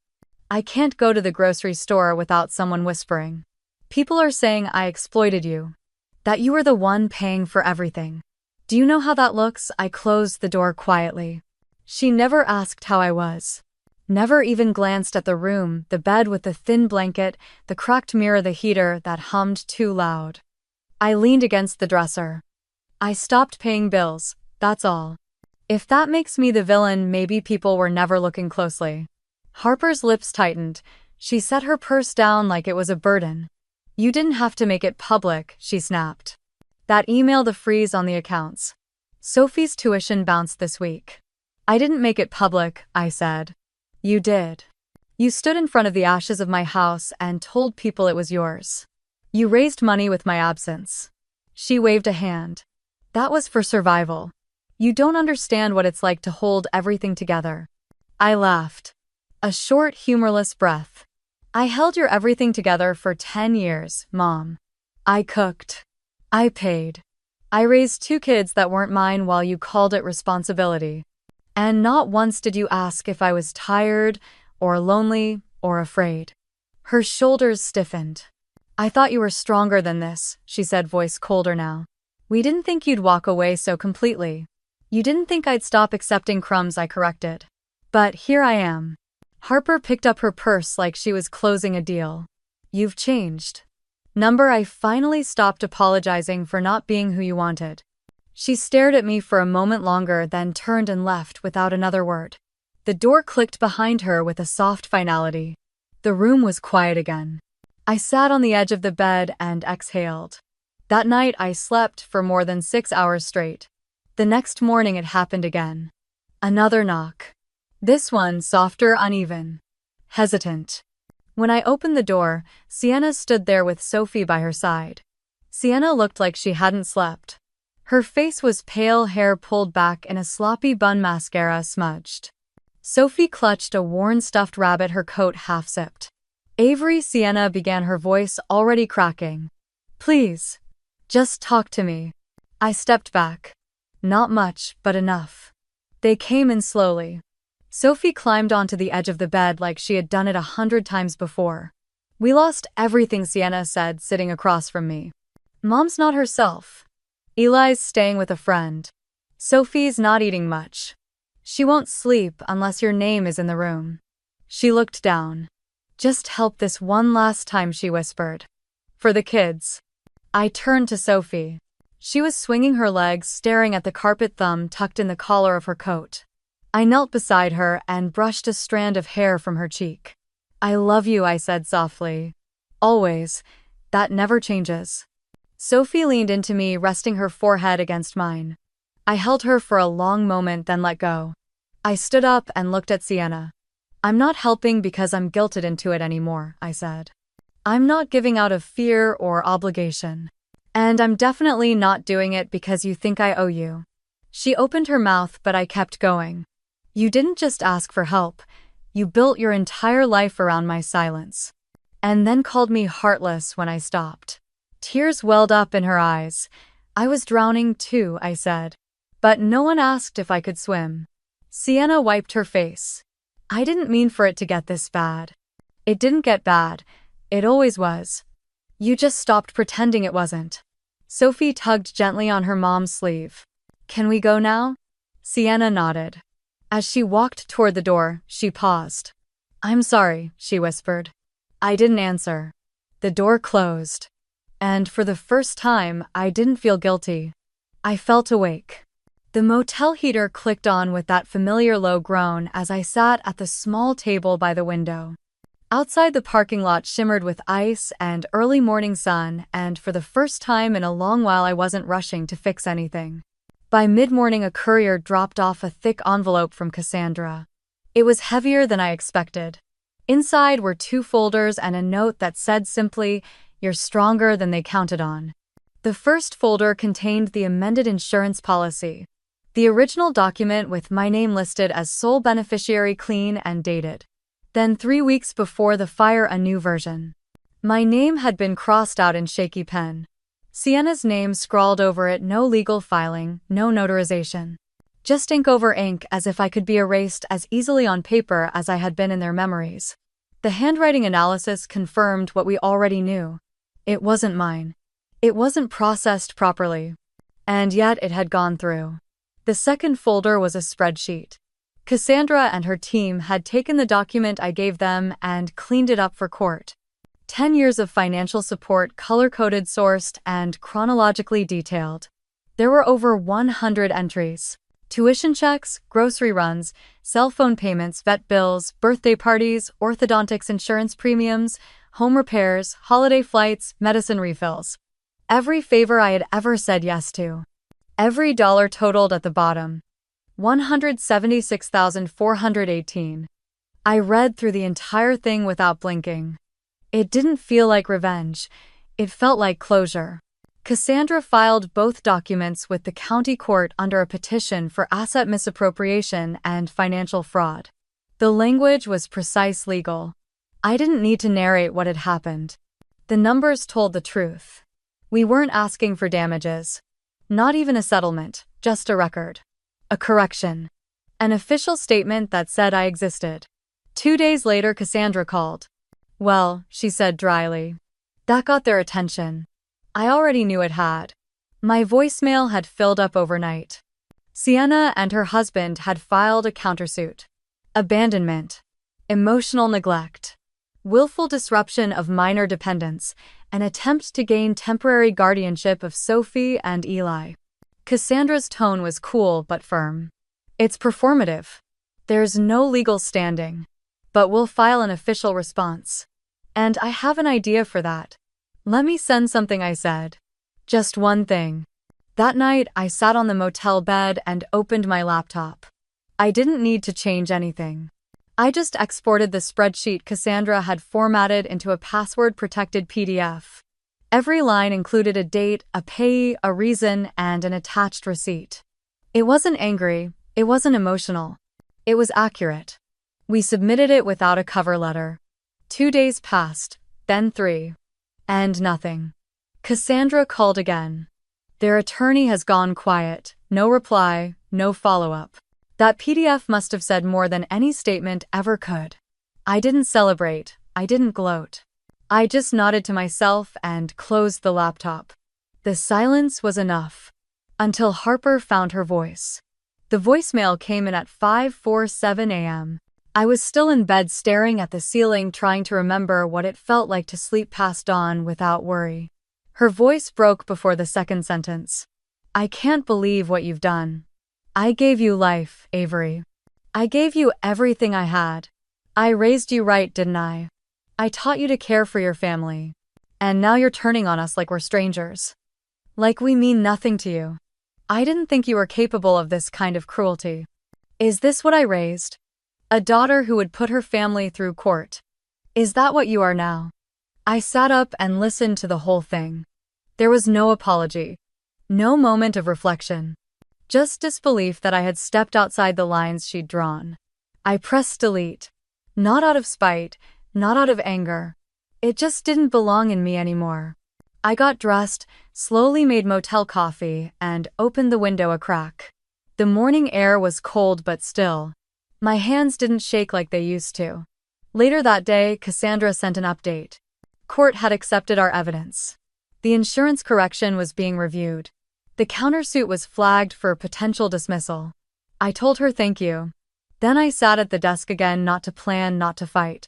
I can't go to the grocery store without someone whispering. People are saying I exploited you. That you were the one paying for everything. Do you know how that looks? I closed the door quietly. She never asked how I was. Never even glanced at the room, the bed with the thin blanket, the cracked mirror, the heater that hummed too loud. I leaned against the dresser. I stopped paying bills. That's all. If that makes me the villain, maybe people were never looking closely. Harper's lips tightened. She set her purse down like it was a burden. You didn't have to make it public, she snapped. That email, the freeze on the accounts. Sophie's tuition bounced this week. I didn't make it public, I said. You did. You stood in front of the ashes of my house and told people it was yours. You raised money with my absence. She waved a hand. That was for survival. You don't understand what it's like to hold everything together. I laughed. A short, humorless breath. I held your everything together for 10 years, Mom. I cooked. I paid. I raised 2 kids that weren't mine while you called it responsibility. And not once did you ask if I was tired, or lonely, or afraid. Her shoulders stiffened. I thought you were stronger than this, she said, voice colder now. We didn't think you'd walk away so completely. You didn't think I'd stop accepting crumbs, I corrected. But here I am. Harper picked up her purse like she was closing a deal. You've changed. I finally stopped apologizing for not being who you wanted. She stared at me for a moment longer, then turned and left without another word. The door clicked behind her with a soft finality. The room was quiet again. I sat on the edge of the bed and exhaled. That night I slept for more than 6 hours straight. The next morning it happened again. Another knock. This one softer, uneven. Hesitant. When I opened the door, Sienna stood there with Sophie by her side. Sienna looked like she hadn't slept. Her face was pale, hair pulled back in a sloppy bun, mascara smudged. Sophie clutched a worn stuffed rabbit her coat half-zipped. Avery, Sienna began, her voice already cracking. Please. Just talk to me. I stepped back. Not much, but enough. They came in slowly. Sophie climbed onto the edge of the bed like she had done it 100 times before. We lost everything, Sienna said, sitting across from me. Mom's not herself. Eli's staying with a friend. Sophie's not eating much. She won't sleep unless your name is in the room. She looked down. Just help this one last time, she whispered. For the kids. I turned to Sophie. She was swinging her legs, staring at the carpet, thumb tucked in the collar of her coat. I knelt beside her and brushed a strand of hair from her cheek. I love you, I said softly. Always. That never changes. Sophie leaned into me, resting her forehead against mine. I held her for a long moment, then let go. I stood up and looked at Sienna. I'm not helping because I'm guilted into it anymore, I said. I'm not giving out of fear or obligation. And I'm definitely not doing it because you think I owe you. She opened her mouth, but I kept going. You didn't just ask for help. You built your entire life around my silence. And then called me heartless when I stopped. Tears welled up in her eyes. I was drowning too, I said. But no one asked if I could swim. Sienna wiped her face. I didn't mean for it to get this bad. It didn't get bad. It always was. You just stopped pretending it wasn't. Sophie tugged gently on her mom's sleeve. Can we go now? Sienna nodded. As she walked toward the door, she paused. I'm sorry, she whispered. I didn't answer. The door closed. And for the first time, I didn't feel guilty. I felt awake. The motel heater clicked on with that familiar low groan as I sat at the small table by the window. Outside, the parking lot shimmered with ice and early morning sun, and for the first time in a long while I wasn't rushing to fix anything. By mid-morning, a courier dropped off a thick envelope from Cassandra. It was heavier than I expected. Inside were 2 folders and a note that said simply, "You're stronger than they counted on." The first folder contained the amended insurance policy. The original document with my name listed as sole beneficiary, clean and dated. Then 3 weeks before the fire, a new version. My name had been crossed out in shaky pen. Sienna's name scrawled over it, no legal filing, no notarization. Just ink over ink, as if I could be erased as easily on paper as I had been in their memories. The handwriting analysis confirmed what we already knew. It wasn't mine. It wasn't processed properly. And yet it had gone through. The second folder was a spreadsheet. Cassandra and her team had taken the document I gave them and cleaned it up for court. 10 years of financial support, color-coded, sourced, and chronologically detailed. There were over 100 entries. Tuition checks, grocery runs, cell phone payments, vet bills, birthday parties, orthodontics, insurance premiums, home repairs, holiday flights, medicine refills. Every favor I had ever said yes to. Every dollar totaled at the bottom. $176,418. I read through the entire thing without blinking. It didn't feel like revenge. It felt like closure. Cassandra filed both documents with the county court under a petition for asset misappropriation and financial fraud. The language was precise, legal. I didn't need to narrate what had happened. The numbers told the truth. We weren't asking for damages. Not even a settlement, just a record. A correction. An official statement that said I existed. 2 days later, Cassandra called. Well, she said dryly. That got their attention. I already knew it had. My voicemail had filled up overnight. Sienna and her husband had filed a countersuit. Abandonment. Emotional neglect. Willful disruption of minor dependents. An attempt to gain temporary guardianship of Sophie and Eli. Cassandra's tone was cool but firm. It's performative. There's no legal standing. But we'll file an official response. And I have an idea for that. Let me send something, I said. Just one thing. That night, I sat on the motel bed and opened my laptop. I didn't need to change anything. I just exported the spreadsheet Cassandra had formatted into a password-protected PDF. Every line included a date, a payee, a reason, and an attached receipt. It wasn't angry. It wasn't emotional. It was accurate. We submitted it without a cover letter. 2 days passed, then 3. And nothing. Cassandra called again. Their attorney has gone quiet, no reply, no follow-up. That PDF must have said more than any statement ever could. I didn't celebrate, I didn't gloat. I just nodded to myself and closed the laptop. The silence was enough. Until Harper found her voice. The voicemail came in at 5:47 a.m. I was still in bed staring at the ceiling trying to remember what it felt like to sleep past dawn without worry. Her voice broke before the second sentence. I can't believe what you've done. I gave you life, Avery. I gave you everything I had. I raised you right, didn't I? I taught you to care for your family. And now you're turning on us like we're strangers. Like we mean nothing to you. I didn't think you were capable of this kind of cruelty. Is this what I raised? A daughter who would put her family through court. Is that what you are now? I sat up and listened to the whole thing. There was no apology. No moment of reflection. Just disbelief that I had stepped outside the lines she'd drawn. I pressed delete. Not out of spite, not out of anger. It just didn't belong in me anymore. I got dressed, slowly made motel coffee, and opened the window a crack. The morning air was cold but still. My hands didn't shake like they used to. Later that day, Cassandra sent an update. Court had accepted our evidence. The insurance correction was being reviewed. The countersuit was flagged for potential dismissal. I told her thank you. Then I sat at the desk again, not to plan, not to fight.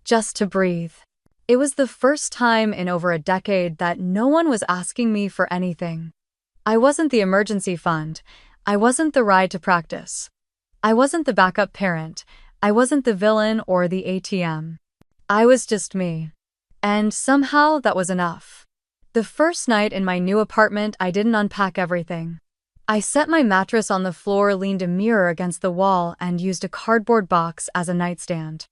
Just to breathe. It was the first time in over a decade that no one was asking me for anything. I wasn't the emergency fund. I wasn't the ride to practice. I wasn't the backup parent. I wasn't the villain or the ATM. I was just me. And somehow that was enough. The first night in my new apartment, I didn't unpack everything. I set my mattress on the floor, leaned a mirror against the wall, and used a cardboard box as a nightstand.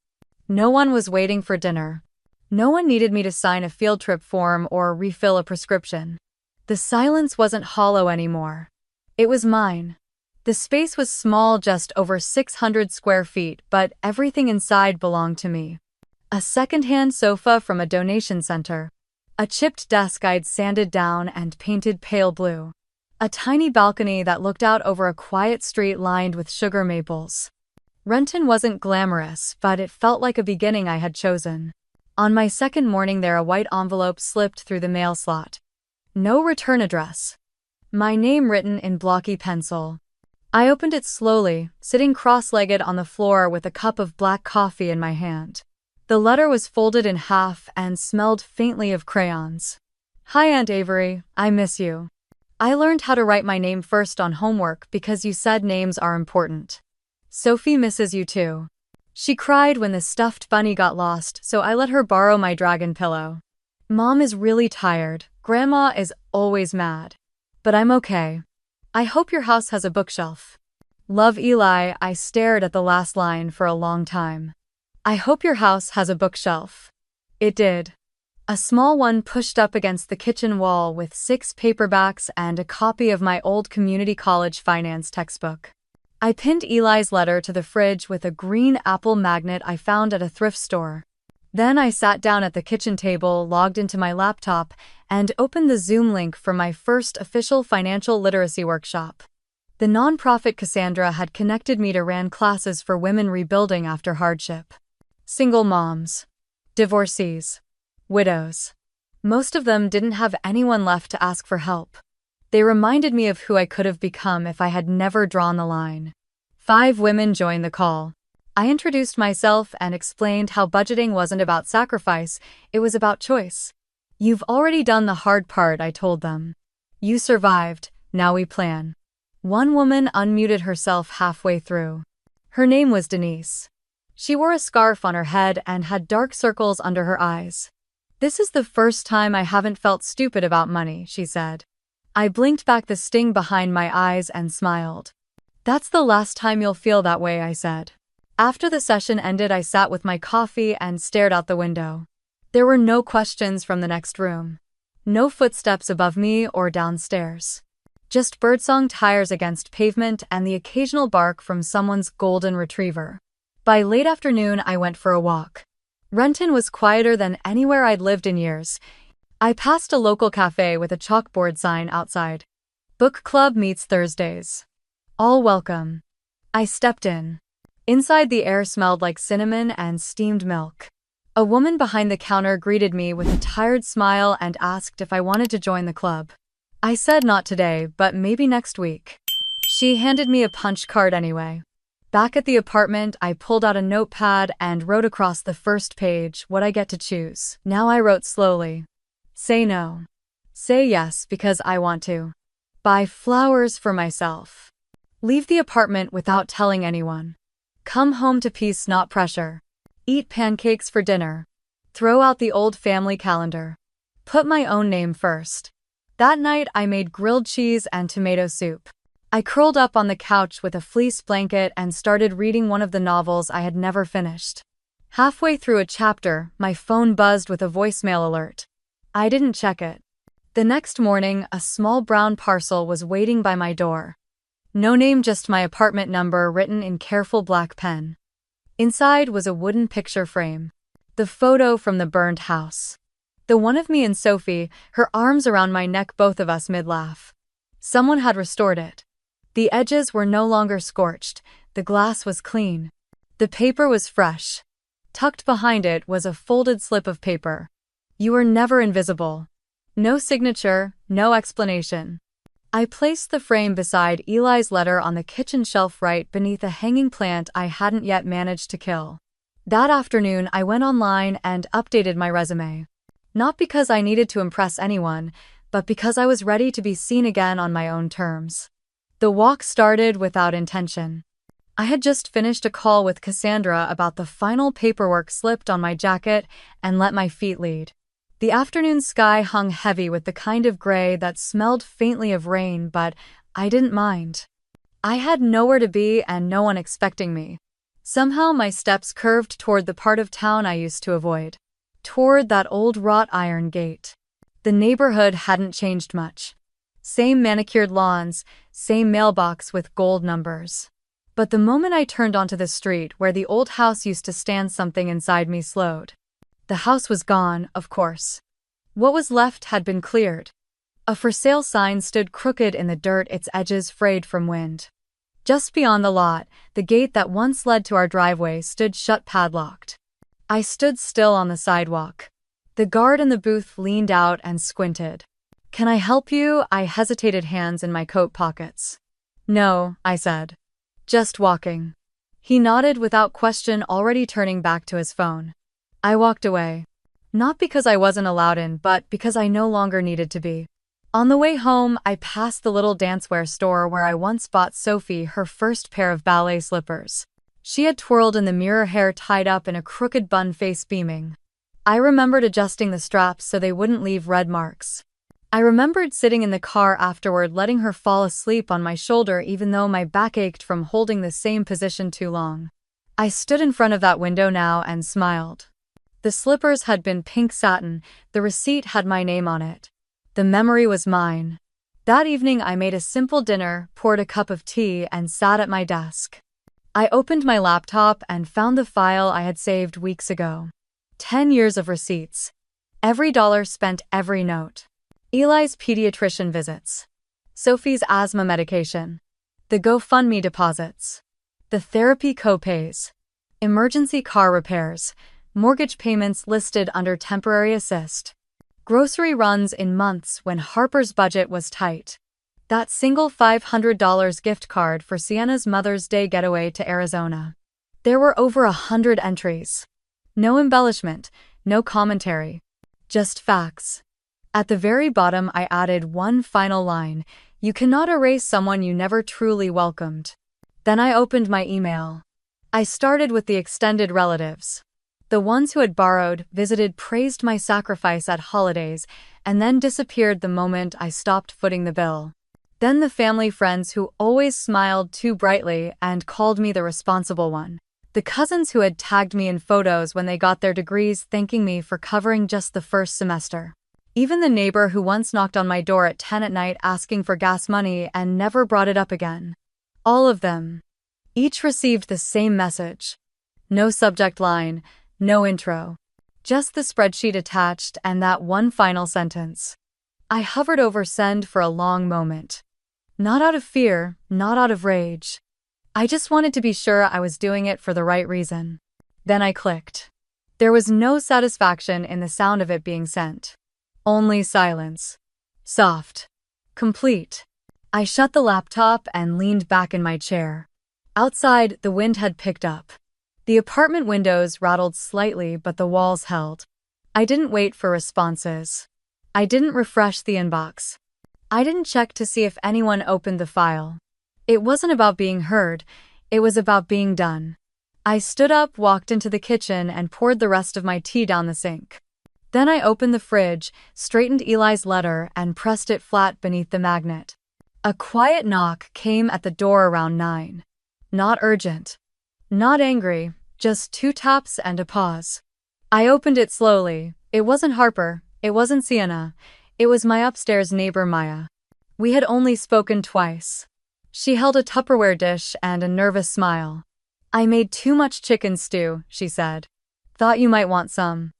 No one was waiting for dinner. No one needed me to sign a field trip form or refill a prescription. The silence wasn't hollow anymore. It was mine. The space was small, just over 600 square feet, but everything inside belonged to me. A secondhand sofa from a donation center. A chipped desk I'd sanded down and painted pale blue. A tiny balcony that looked out over a quiet street lined with sugar maples. Renton wasn't glamorous, but it felt like a beginning I had chosen. On my second morning there, a white envelope slipped through the mail slot. No return address. My name written in blocky pencil. I opened it slowly, sitting cross-legged on the floor with a cup of black coffee in my hand. The letter was folded in half and smelled faintly of crayons. Hi, Aunt Avery, I miss you. I learned how to write my name first on homework because you said names are important. Sophie misses you too. She cried when the stuffed bunny got lost, so I let her borrow my dragon pillow. Mom is really tired. Grandma is always mad. But I'm okay. I hope your house has a bookshelf. Love, Eli. I stared at the last line for a long time. I hope your house has a bookshelf. It did. A small one pushed up against the kitchen wall with 6 paperbacks and a copy of my old community college finance textbook. I pinned Eli's letter to the fridge with a green apple magnet I found at a thrift store. Then I sat down at the kitchen table, logged into my laptop, and opened the Zoom link for my first official financial literacy workshop. The nonprofit Cassandra had connected me to ran classes for women rebuilding after hardship. Single moms. Divorcees. Widows. Most of them didn't have anyone left to ask for help. They reminded me of who I could have become if I had never drawn the line. 5 women joined the call. I introduced myself and explained how budgeting wasn't about sacrifice, it was about choice. You've already done the hard part, I told them. You survived, now we plan. One woman unmuted herself halfway through. Her name was Denise. She wore a scarf on her head and had dark circles under her eyes. This is the first time I haven't felt stupid about money, she said. I blinked back the sting behind my eyes and smiled. That's the last time you'll feel that way, I said. After the session ended, I sat with my coffee and stared out the window. There were no questions from the next room. No footsteps above me or downstairs. Just birdsong tires against pavement and the occasional bark from someone's golden retriever. By late afternoon, I went for a walk. Renton was quieter than anywhere I'd lived in years. I passed a local cafe with a chalkboard sign outside. Book club meets Thursdays. All welcome. I stepped in. Inside, the air smelled like cinnamon and steamed milk. A woman behind the counter greeted me with a tired smile and asked if I wanted to join the club. I said not today, but maybe next week. She handed me a punch card anyway. Back at the apartment, I pulled out a notepad and wrote across the first page what I get to choose. Now I wrote slowly. Say no. Say yes because I want to. Buy flowers for myself. Leave the apartment without telling anyone. Come home to peace, not pressure. Eat pancakes for dinner. Throw out the old family calendar. Put my own name first. That night, I made grilled cheese and tomato soup. I curled up on the couch with a fleece blanket and started reading one of the novels I had never finished. Halfway through a chapter, my phone buzzed with a voicemail alert. I didn't check it. The next morning, a small brown parcel was waiting by my door. No name, just my apartment number written in careful black pen. Inside was a wooden picture frame. The photo from the burned house. The one of me and Sophie, her arms around my neck, both of us mid-laugh. Someone had restored it. The edges were no longer scorched, the glass was clean. The paper was fresh. Tucked behind it was a folded slip of paper. You were never invisible. No signature, no explanation. I placed the frame beside Eli's letter on the kitchen shelf right beneath a hanging plant I hadn't yet managed to kill. That afternoon, I went online and updated my resume. Not because I needed to impress anyone, but because I was ready to be seen again on my own terms. The walk started without intention. I had just finished a call with Cassandra about the final paperwork, slipped on my jacket, and let my feet lead. The afternoon sky hung heavy with the kind of gray that smelled faintly of rain, but I didn't mind. I had nowhere to be and no one expecting me. Somehow my steps curved toward the part of town I used to avoid. Toward that old wrought iron gate. The neighborhood hadn't changed much. Same manicured lawns, same mailbox with gold numbers. But the moment I turned onto the street where the old house used to stand, something inside me slowed. The house was gone, of course. What was left had been cleared. A for sale sign stood crooked in the dirt, its edges frayed from wind. Just beyond the lot, the gate that once led to our driveway stood shut, padlocked. I stood still on the sidewalk. The guard in the booth leaned out and squinted. Can I help you? I hesitated, hands in my coat pockets. No, I said. Just walking. He nodded without question, already turning back to his phone. I walked away. Not because I wasn't allowed in, but because I no longer needed to be. On the way home, I passed the little dancewear store where I once bought Sophie her first pair of ballet slippers. She had twirled in the mirror, hair tied up in a crooked bun, face beaming. I remembered adjusting the straps so they wouldn't leave red marks. I remembered sitting in the car afterward, letting her fall asleep on my shoulder even though my back ached from holding the same position too long. I stood in front of that window now and smiled. The slippers had been pink satin, the receipt had my name on it. The memory was mine. That evening I made a simple dinner, poured a cup of tea, and sat at my desk. I opened my laptop and found the file I had saved weeks ago. 10 years of receipts. Every dollar spent, every note. Eli's pediatrician visits. Sophie's asthma medication. The GoFundMe deposits. The therapy co-pays. Emergency car repairs. Mortgage payments listed under temporary assist. Grocery runs in months when Harper's budget was tight. That single $500 gift card for Sienna's Mother's Day getaway to Arizona. There were over 100 entries. No embellishment, no commentary. Just facts. At the very bottom I added one final line: you cannot erase someone you never truly welcomed. Then I opened my email. I started with the extended relatives. The ones who had borrowed, visited, praised my sacrifice at holidays, and then disappeared the moment I stopped footing the bill. Then the family friends who always smiled too brightly and called me the responsible one. The cousins who had tagged me in photos when they got their degrees, thanking me for covering just the first semester. Even the neighbor who once knocked on my door at 10 at night asking for gas money and never brought it up again. All of them. Each received the same message. No subject line, no intro. Just the spreadsheet attached and that one final sentence. I hovered over send for a long moment. Not out of fear, not out of rage. I just wanted to be sure I was doing it for the right reason. Then I clicked. There was no satisfaction in the sound of it being sent. Only silence. Soft. Complete. I shut the laptop and leaned back in my chair. Outside, the wind had picked up. The apartment windows rattled slightly, but the walls held. I didn't wait for responses. I didn't refresh the inbox. I didn't check to see if anyone opened the file. It wasn't about being heard, it was about being done. I stood up, walked into the kitchen, and poured the rest of my tea down the sink. Then I opened the fridge, straightened Eli's letter, and pressed it flat beneath the magnet. A quiet knock came at the door around 9. Not urgent. Not angry, just 2 taps and a pause. I opened it slowly. It wasn't Harper, it wasn't Sienna. It was my upstairs neighbor Maya. We had only spoken twice. She held a Tupperware dish and a nervous smile. I made too much chicken stew, she said. Thought you might want some.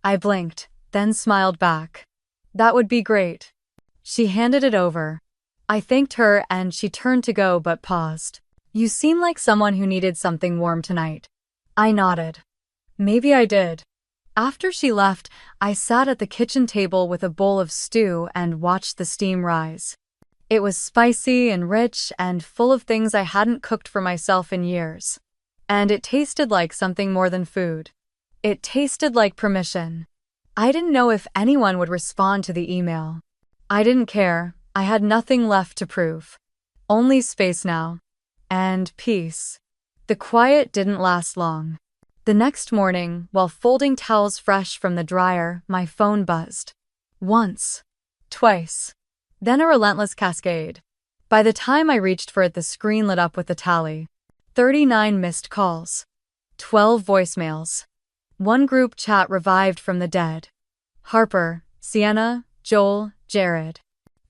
I blinked, then smiled back. That would be great. She handed it over. I thanked her and she turned to go but paused. You seem like someone who needed something warm tonight. I nodded. Maybe I did. After she left, I sat at the kitchen table with a bowl of stew and watched the steam rise. It was spicy and rich and full of things I hadn't cooked for myself in years. And it tasted like something more than food. It tasted like permission. I didn't know if anyone would respond to the email. I didn't care. I had nothing left to prove. Only space now. And peace. The quiet didn't last long. The next morning, while folding towels fresh from the dryer, my phone buzzed. Once. Twice. Then a relentless cascade. By the time I reached for it, the screen lit up with the tally. 39 missed calls. 12 voicemails. One group chat revived from the dead. Harper, Sienna, Joel, Jared.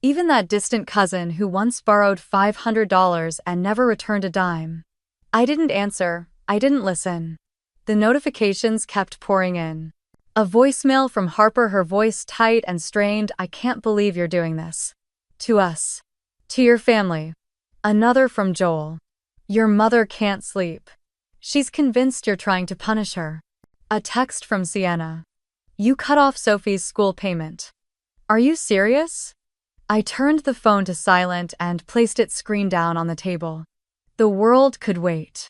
Even that distant cousin who once borrowed $500 and never returned a dime. I didn't answer. I didn't listen. The notifications kept pouring in. A voicemail from Harper, her voice tight and strained. I can't believe you're doing this. To us. To your family. Another from Joel. Your mother can't sleep. She's convinced you're trying to punish her. A text from Sienna. You cut off Sophie's school payment. Are you serious? I turned the phone to silent and placed its screen down on the table. The world could wait.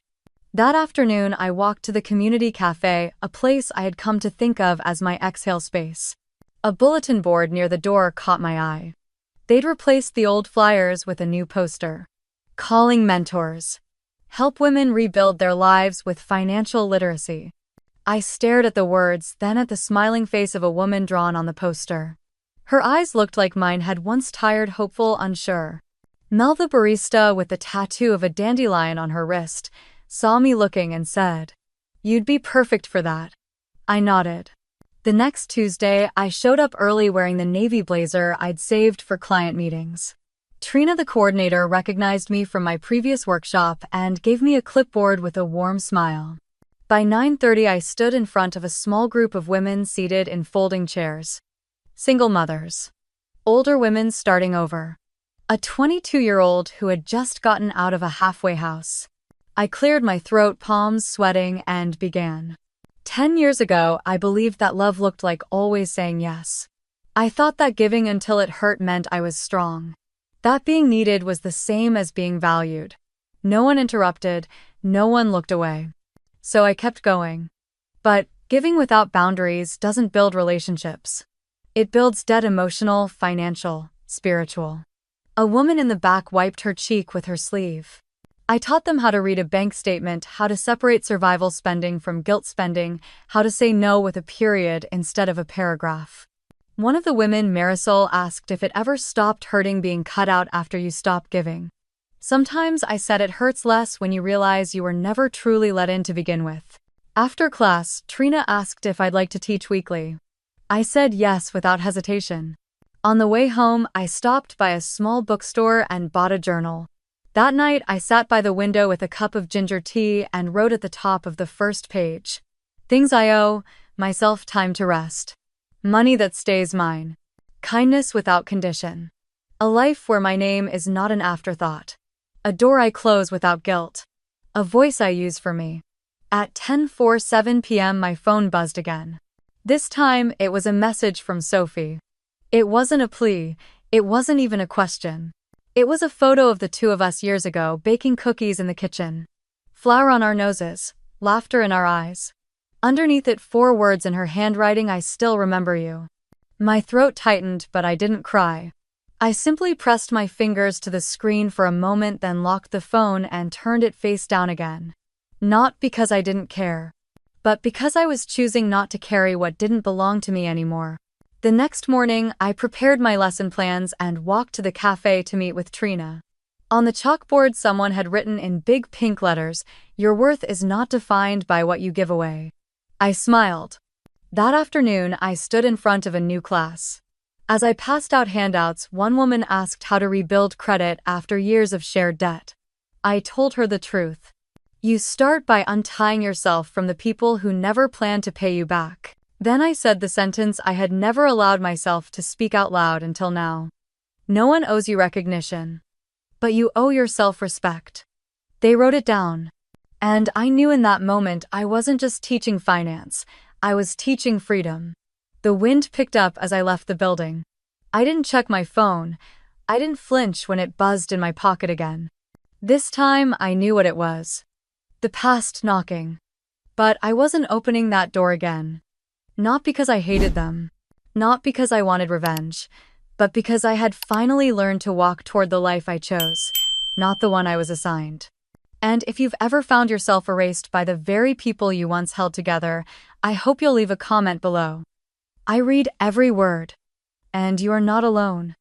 That afternoon, I walked to the community cafe, a place I had come to think of as my exhale space. A bulletin board near the door caught my eye. They'd replaced the old flyers with a new poster. Calling mentors. Help women rebuild their lives with financial literacy. I stared at the words, then at the smiling face of a woman drawn on the poster. Her eyes looked like mine had once, tired, hopeful, unsure. Mel, the barista with the tattoo of a dandelion on her wrist, saw me looking and said, "You'd be perfect for that." I nodded. The next Tuesday, I showed up early wearing the navy blazer I'd saved for client meetings. Trina, the coordinator, recognized me from my previous workshop and gave me a clipboard with a warm smile. By 9:30, I stood in front of a small group of women seated in folding chairs. Single mothers. Older women starting over. A 22-year-old who had just gotten out of a halfway house. I cleared my throat, palms sweating, and began. 10 years ago, I believed that love looked like always saying yes. I thought that giving until it hurt meant I was strong. That being needed was the same as being valued. No one interrupted, no one looked away. So I kept going. But giving without boundaries doesn't build relationships. It builds dead, emotional, financial, spiritual. A woman in the back wiped her cheek with her sleeve. I taught them how to read a bank statement, how to separate survival spending from guilt spending, how to say no with a period instead of a paragraph. One of the women, Marisol, asked if it ever stopped hurting being cut out after you stopped giving. Sometimes, I said, it hurts less when you realize you were never truly let in to begin with. After class, Trina asked if I'd like to teach weekly. I said yes without hesitation. On the way home, I stopped by a small bookstore and bought a journal. That night, I sat by the window with a cup of ginger tea and wrote at the top of the first page, "Things I owe myself time to rest. Money that stays mine. Kindness without condition. A life where my name is not an afterthought. A door I close without guilt. A voice I use for me." At 10:47 p.m. my phone buzzed again. This time, it was a message from Sophie. It wasn't a plea, it wasn't even a question. It was a photo of the two of us years ago baking cookies in the kitchen. Flour on our noses, laughter in our eyes. Underneath it, 4 words in her handwriting: "I still remember you." My throat tightened, but I didn't cry. I simply pressed my fingers to the screen for a moment, then locked the phone and turned it face down again. Not because I didn't care, but because I was choosing not to carry what didn't belong to me anymore. The next morning, I prepared my lesson plans and walked to the cafe to meet with Trina. On the chalkboard, someone had written in big pink letters, "Your worth is not defined by what you give away." I smiled. That afternoon, I stood in front of a new class. As I passed out handouts, one woman asked how to rebuild credit after years of shared debt. I told her the truth. You start by untying yourself from the people who never plan to pay you back. Then I said the sentence I had never allowed myself to speak out loud until now. No one owes you recognition, but you owe yourself respect. They wrote it down. And I knew in that moment I wasn't just teaching finance, I was teaching freedom. The wind picked up as I left the building. I didn't check my phone. I didn't flinch when it buzzed in my pocket again. This time I knew what it was. The past knocking. But I wasn't opening that door again. Not because I hated them. Not because I wanted revenge. But because I had finally learned to walk toward the life I chose, not the one I was assigned. And if you've ever found yourself erased by the very people you once held together, I hope you'll leave a comment below. I read every word. And you are not alone.